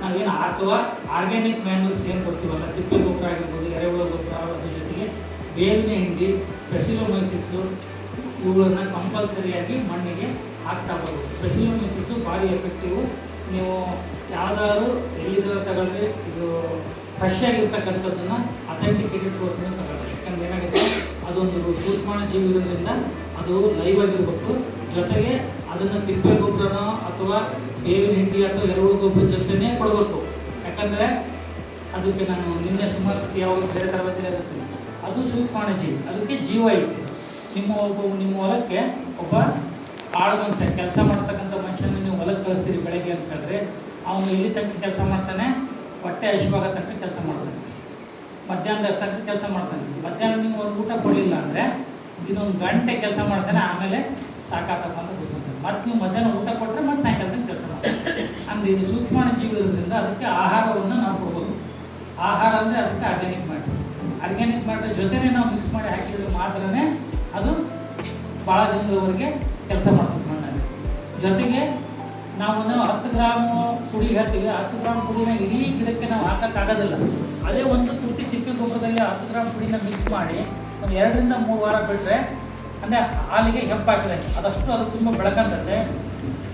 ನಾವೇನು ಅಥವಾ ಆರ್ಗ್ಯಾನಿಕ್ ಮ್ಯಾನ್ಯೂರ್ಸ್ ಏನು ಕೊಡ್ತೀವಲ್ಲ, ತಿಪ್ಪೆ ಗೊಬ್ಬರ ಆಗಿರ್ಬೋದು, ಎರೆಹುಳ ಗೊಬ್ಬರ, ಅದ್ರ ಜೊತೆಗೆ ಬೇವಿನ ಹಿಂಡಿ, ಸ್ಪೆಸಿಲೋಮೈಸಿಸು ಇವುಗಳನ್ನು ಕಂಪಲ್ಸರಿಯಾಗಿ ಮಣ್ಣಿಗೆ ಹಾಕ್ತಾ ಬರ್ಬೋದು. ಸ್ಪೆಸಿಲೋಮೈಸಿಸು ಭಾರಿ ಎಫೆಕ್ಟಿವು. ನೀವು ಯಾವುದಾದ್ರು ಎಲ್ಲಿದ್ರ ತಗೊಳ್ಳಿ, ಇದು ಫ್ರೆಶ್ ಆಗಿರ್ತಕ್ಕಂಥದ್ದನ್ನು ಅಥೆಂಟಿಕೇಟೆಡ್ ಸೋರ್ಸ್ನ ತಗೊಳ್ಳಿ. ಯಾಕಂದ್ರೆ ಏನಾಗುತ್ತೆ, ಅದೊಂದು ಸೂಕ್ಷ್ಮಾಣು ಜೀವಿ ಇರೋದ್ರಿಂದ ಅದು ಲೈವ್ ಆಗಿರ್ಬೇಕು. ಜೊತೆಗೆ ಅದನ್ನು ತಿಪ್ಪೆ ಗೊಬ್ಬರನೋ ಅಥವಾ ಬೇವಿನ ಹಿಂಡಿ ಅಥವಾ ಎರೆಹುಳು ಗೊಬ್ಬರದ ಜೊತೆನೇ ಕೊಡಬೇಕು. ಯಾಕಂದರೆ ಅದಕ್ಕೆ ನಾನು ನಿನ್ನೆ ಸುಮಾರು ಯಾವಾಗ ಬೇರೆ ತರಗತಿಯಲ್ಲಿ ಇರ್ತೀನಿ, ಅದು ಸೂಕ್ಷ್ಮಾಣು ಜೀವಿ, ಅದಕ್ಕೆ ಜೀವ ಐತೆ. ನಿಮ್ಮ ಹೊಲಕ್ಕೆ ಒಬ್ಬ ಆಳು ಮನುಷ್ಯ ಕೆಲಸ ಮಾಡ್ತಕ್ಕಂಥ ಮನುಷ್ಯನ ನೀವು ಹೊಲಕ್ಕೆ ಕಳಿಸ್ತೀರಿ ಬೆಳಗ್ಗೆ ಅಂತಂದರೆ ಅವನು ಎಲ್ಲಿ ತನಕ ಕೆಲಸ ಮಾಡ್ತಾನೆ, ಹೊಟ್ಟೆ ಹಸಿವಾಗ ತನಕ ಕೆಲಸ ಮಾಡ್ತಾನೆ, ಮಧ್ಯಾಹ್ನದ ತನಕ ಕೆಲಸ ಮಾಡ್ತಾನೆ. ಮಧ್ಯಾಹ್ನ ನೀವು ಒಂದು ಊಟ ಕೊಡಲಿಲ್ಲ ಅಂದರೆ ಇನ್ನೊಂದು ಗಂಟೆ ಕೆಲಸ ಮಾಡ್ತಾನೆ, ಆಮೇಲೆ ಸಾಕಾತಪ್ಪ ಅಂತ ಕೂತ್ಕೊಳ್ತಾನೆ. ಮತ್ತು ನೀವು ಮಧ್ಯಾಹ್ನ ಊಟ ಕೊಟ್ಟರೆ ಮತ್ತೆ ಸಾಯಂಕಾಲ ತನಕ ಕೆಲಸ ಮಾಡ್ತಾನೆ. ಅಂದರೆ ಇದು ಸೂಕ್ಷ್ಮಾಣು ಜೀವಿ ಇರೋದ್ರಿಂದ ಅದಕ್ಕೆ ಆಹಾರವನ್ನು ನಾವು ಕೊಡ್ಬೋದು. ಆಹಾರ ಅಂದರೆ ಅದಕ್ಕೆ ಆರ್ಗ್ಯಾನಿಕ್ ಮ್ಯಾಟ್ರ್. ಆರ್ಗ್ಯಾನಿಕ್ ಮ್ಯಾಟ್ರ್ ಜೊತೆನೇ ನಾವು ಮಿಕ್ಸ್ ಮಾಡಿ ಹಾಕಿದ್ರೆ ಮಾತ್ರನೇ ಅದು ಭಾಳ ದಿನದವರೆಗೆ ಕೆಲಸ ಮಾಡ್ತೀವಿ ಮಣ್ಣಲ್ಲಿ. ಜೊತೆಗೆ ನಾವು 10 ಗ್ರಾಮು ಪುಡಿ ಹೇಳ್ತೀವಿ, 10 ಗ್ರಾಮ್ ಪುಡಿನ ಇಡೀ ಗಿಡಕ್ಕೆ ನಾವು ಹಾಕೋಕ್ಕಾಗೋದಿಲ್ಲ. ಅದೇ ಒಂದು ತುಟ್ಟಿ ತಿಪ್ಪೆ ಗೊಬ್ಬರದಲ್ಲಿ 10 ಗ್ರಾಮ್ ಪುಡಿನ ಮಿಕ್ಸ್ ಮಾಡಿ ಒಂದು 2 ರಿಂದ 3 ವಾರ ಬಿಟ್ಟರೆ, ಅಂದರೆ ಹಾಲಿಗೆ ಹೆಪ್ಪಾಕಿದೆ ಅದಷ್ಟು ಅದು ತುಂಬ ಬೆಳಕಂತದೆ.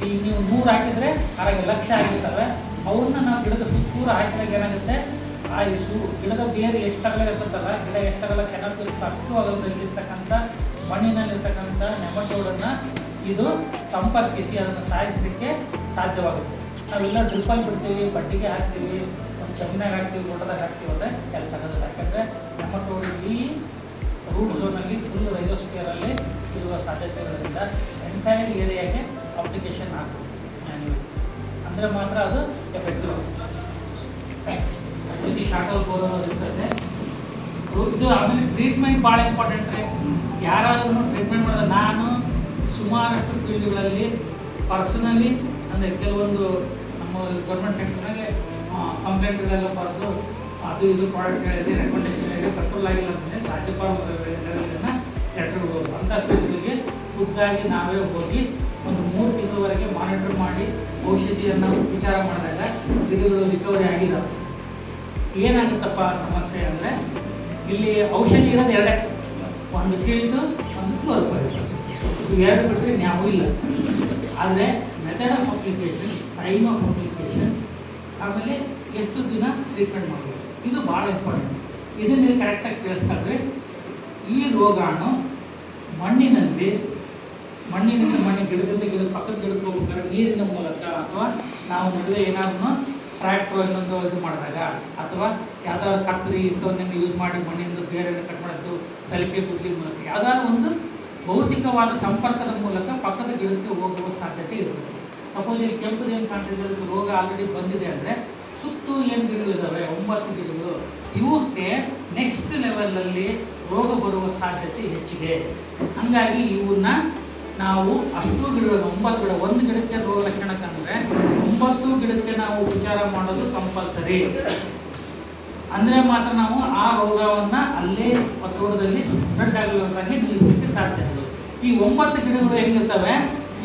ಈಗ ನೀವು 100 ಹಾಕಿದರೆ ಹಾಗೆ 1,00,000 ಆಗಿರ್ತವೆ. ಅವನ್ನ ನಾವು ಗಿಡದ ಸುತ್ತೂರು ಹಾಕಿದಾಗ ಏನಾಗುತ್ತೆ, ಆ ಗಿಡದ ಬೇರೆ ಎಷ್ಟಗಲ ಇರ್ತದಲ್ಲ, ಗಿಡ ಎಷ್ಟಗಲ ಕೆನಲ್ ಇರುತ್ತೆ ಅಷ್ಟು ಅಗಲದಲ್ಲಿರ್ತಕ್ಕಂಥ ಮಣ್ಣಿನಲ್ಲಿರ್ತಕ್ಕಂಥ ನೆಮಟೋಡನ್ನು ಇದು ಸಂಪರ್ಕಿಸಿ ಅದನ್ನು ಸಾಯಿಸಲಿಕ್ಕೆ ಸಾಧ್ಯವಾಗುತ್ತೆ. ನಾವೆಲ್ಲ ಡ್ರಿಪ್ಪಲ್ಲಿ ಬಿಡ್ತೀವಿ, ಬಡ್ಡಿಗೆ ಹಾಕ್ತೀವಿ, ಒಂದು ಚಮ್ನಾಗ ಹಾಕ್ತೀವಿ, ಗುಡ್ಡದಾಗ ಹಾಕ್ತೀವಿ ಅಂದರೆ ಕೆಲಸ ಆಗೋದಿಲ್ಲ. ಯಾಕಂದರೆ ನೆಮಟೋಡ್ ಈ ರೂಟ್ ಝೋನಲ್ಲಿ ಫುಲ್ ರೈಸೋಸ್ಫಿಯರಲ್ಲಿ ಇರುವ ಸಾಧ್ಯತೆ ಇರೋದ್ರಿಂದ ಎಂಟೈರ್ ಏರಿಯಾಗೆ ಅಪ್ಲಿಕೇಶನ್ ಹಾಕಬೇಕು ಮ್ಯಾನ್ಯುವಲ್, ಅಂದರೆ ಮಾತ್ರ ಅದು ಎಫೆಕ್ಟಿವ್ ಆಗುತ್ತೆ. ಈ ಶಾರ್ಟಲ್ ಬೋರೋದು ಇರ್ತದೆ ಇದು. ಆಮೇಲೆ ಟ್ರೀಟ್ಮೆಂಟ್ ಭಾಳ ಇಂಪಾರ್ಟೆಂಟ್ ರೀ. ಯಾರಾದ್ರೂ ಟ್ರೀಟ್ಮೆಂಟ್ ಮಾಡಿದ್ರೆ, ನಾನು ಸುಮಾರಷ್ಟು ಫೀಲ್ಡ್ಗಳಲ್ಲಿ ಪರ್ಸನಲಿ ಅಂದರೆ ಕೆಲವೊಂದು ನಮ್ಮ ಗೌರ್ಮೆಂಟ್ ಸೆಕ್ಟರ್ನಾಗೆ ಕಂಪ್ಲೇಂಟ್ಗಳೆಲ್ಲ ಬರೆದು ಅದು ಇದು ಪ್ರಾಡಕ್ಟ್ ಹೇಳಿದೆ, ರೆಕಮೆಂಡೇಷನ್ ಹೇಳಿದೆ, ಪೆಟ್ರೋಲ್ ಸಕ್ಸಸ್ಫುಲ್ ಆಗಿಲ್ಲ ಅಂತಂದರೆ ರಾಜ್ಯಪಾಲ ಲೆವೆಲ್ನ ಲೆಟರ್ ಹೋಗೋದು ಅಂಥ ಫೀಲ್ಡ್ಗಳಿಗೆ ಖುದ್ದಾಗಿ ನಾವೇ ಹೋಗಿ ಒಂದು 3 ತಿಂಗಳವರೆಗೆ ಮಾನಿಟರ್ ಮಾಡಿ ಔಷಧಿಯನ್ನು ವಿಚಾರ ಮಾಡಿದಾಗ ಗಿಡಗಳು ರಿಕವರಿ ಆಗಿದ್ದಾವೆ. ಏನಾಗುತ್ತಪ್ಪ ಸಮಸ್ಯೆ ಅಂದರೆ ಇಲ್ಲಿ ಔಷಧಿ ಇರೋದು ಎರಡೇ, ಒಂದು ಫೀಲ್ಡು ಒಂದು ಕ್ಲೋರೋಪೈರಿಫಾಸ್, ಇವೆರಡು ಬಿಟ್ಟರೆ ನಾವು ಇಲ್ಲ. ಆದರೆ method of application, time of application, ಆಮೇಲೆ ಎಷ್ಟು ದಿನ ಟ್ರೀಟ್ಮೆಂಟ್ ಮಾಡಬೇಕು, ಇದು ಭಾಳ ಇಂಪಾರ್ಟೆಂಟ್. ಇದನ್ನು ನೀವು ಕರೆಕ್ಟಾಗಿ ಕೇಳಿಸ್ಕೊಂಡ್ರೆ ಈ ರೋಗಾಣು ಮಣ್ಣಿನಿಂದ ಗಿಡದಿಂದ ಪಕ್ಕದ ಗಿಡಕ್ಕೆ ಹೋಗ್ಬೇಕಾದ್ರೆ ನೀರಿನ ಮೂಲಕ ಅಥವಾ ನಾವು ನಡುವೆ ಏನಾದ್ರು ಟ್ರ್ಯಾಕ್ಟರ್ ಇನ್ನೊಂದು ಇದು ಮಾಡಿದಾಗ ಅಥವಾ ಯಾವ್ದಾದ್ರು ಕತ್ತರಿ ಇಂಥವನ್ನೆಲ್ಲ ಯೂಸ್ ಮಾಡಿ ಮಣ್ಣಿನಿಂದ ಬೇರೆಯನ್ನು ಕಟ್ ಮಾಡೋದು, ಸಲಿಕೆ ಬುದ್ಧಿ ಮೂಲಕ ಯಾವುದಾದ್ರು ಒಂದು ಭೌತಿಕವಾದ ಸಂಪರ್ಕದ ಮೂಲಕ ಪಕ್ಕದ ಗಿಡಕ್ಕೆ ಹೋಗುವ ಸಾಧ್ಯತೆ ಇರುತ್ತೆ. ಸಪೋಸ್ ಇಲ್ಲಿ ಕೆಂಪು ಏನು ಕಾಣ್ತಿದೆ, ರೋಗ ಆಲ್ರೆಡಿ ಬಂದಿದೆ ಅಂದರೆ ಸುತ್ತು ಏನು ಗಿಡಗಳಿದ್ದಾವೆ, 9 ಗಿಡಗಳು, ಇವಕ್ಕೆ ನೆಕ್ಸ್ಟ್ ಲೆವೆಲಲ್ಲಿ ರೋಗ ಬರುವ ಸಾಧ್ಯತೆ ಹೆಚ್ಚಿದೆ. ಹಾಗಾಗಿ ಇವನ್ನ ನಾವು ಅಷ್ಟು ಗಿಡಗಳು 9 ಗಿಡ, ಒಂದು ಗಿಡಕ್ಕೆ ರೋಗ ಲಕ್ಷಣ ಕಂಡ್ರೆ 9 ಗಿಡಕ್ಕೆ ನಾವು ಉಪಚಾರ ಮಾಡೋದು ಕಂಪಲ್ಸರಿ. ಅಂದರೆ ಮಾತ್ರ ನಾವು ಆ ರೋಗವನ್ನು ಅಲ್ಲೇ ತೋಟದಲ್ಲಿ ಸ್ಪ್ರೆಡ್ ಆಗಲಾಗಿ ನಿಲ್ಲಿಸಲಿಕ್ಕೆ ಸಾಧ್ಯ. ಈ 9 ಗಿಡಗಳು ಹೆಂಗಿರ್ತವೆ,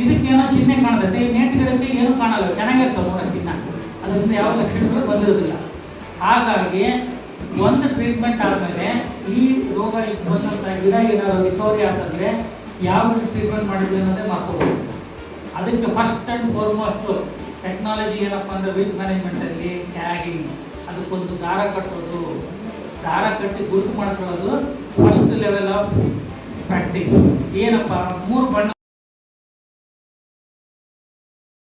ಇದಕ್ಕೇನೋ ಚಿಹ್ನೆ ಕಾಣುತ್ತೆ, ಈ 8 ಗಿಡಕ್ಕೆ ಏನೂ ಕಾಣಲ್ಲ, ಚೆನ್ನಾಗಿರ್ತವೆ ನೋಡೋಕ್ಕಿನ್ನ, ಅದರಿಂದ ಯಾವ ಲಕ್ಷಣಗಳು ಬಂದಿರೋದಿಲ್ಲ. ಹಾಗಾಗಿ ಒಂದು ಟ್ರೀಟ್ಮೆಂಟ್ ಆದಮೇಲೆ ಈ ರೋಗ ಬಂದಂಥ ಗಿಡ ಏನಾದ್ರು ರಿಕವರಿ ಅಂತಂದರೆ ಯಾವ ಟ್ರೀಟ್ಮೆಂಟ್ ಮಾಡಿದ್ವಿ ಅನ್ನೋದೇ ಮಾಡ್ಬೋದು. ಅದಕ್ಕೆ ಫಸ್ಟ್ ಆ್ಯಂಡ್ ಫಾರ್ಮೋಸ್ಟ್ ಟೆಕ್ನಾಲಜಿ ಏನಪ್ಪ ಅಂದರೆ ವೀಟ್ ಮ್ಯಾನೇಜ್ಮೆಂಟಲ್ಲಿ ಟ್ಯಾಗಿಂಗ್, ಅದಕ್ಕೊಂದು ದಾರ ಕಟ್ಟೋದು, ದಾರ ಕಟ್ಟಿ ಗುರುತು ಮಾಡ್ಕೊಳ್ಳೋದು ಫಸ್ಟ್ ಲೆವೆಲ್ ಆಫ್ ಪ್ರಾಕ್ಟೀಸ್. ಏನಪ್ಪ 3 ಬಣ್ಣ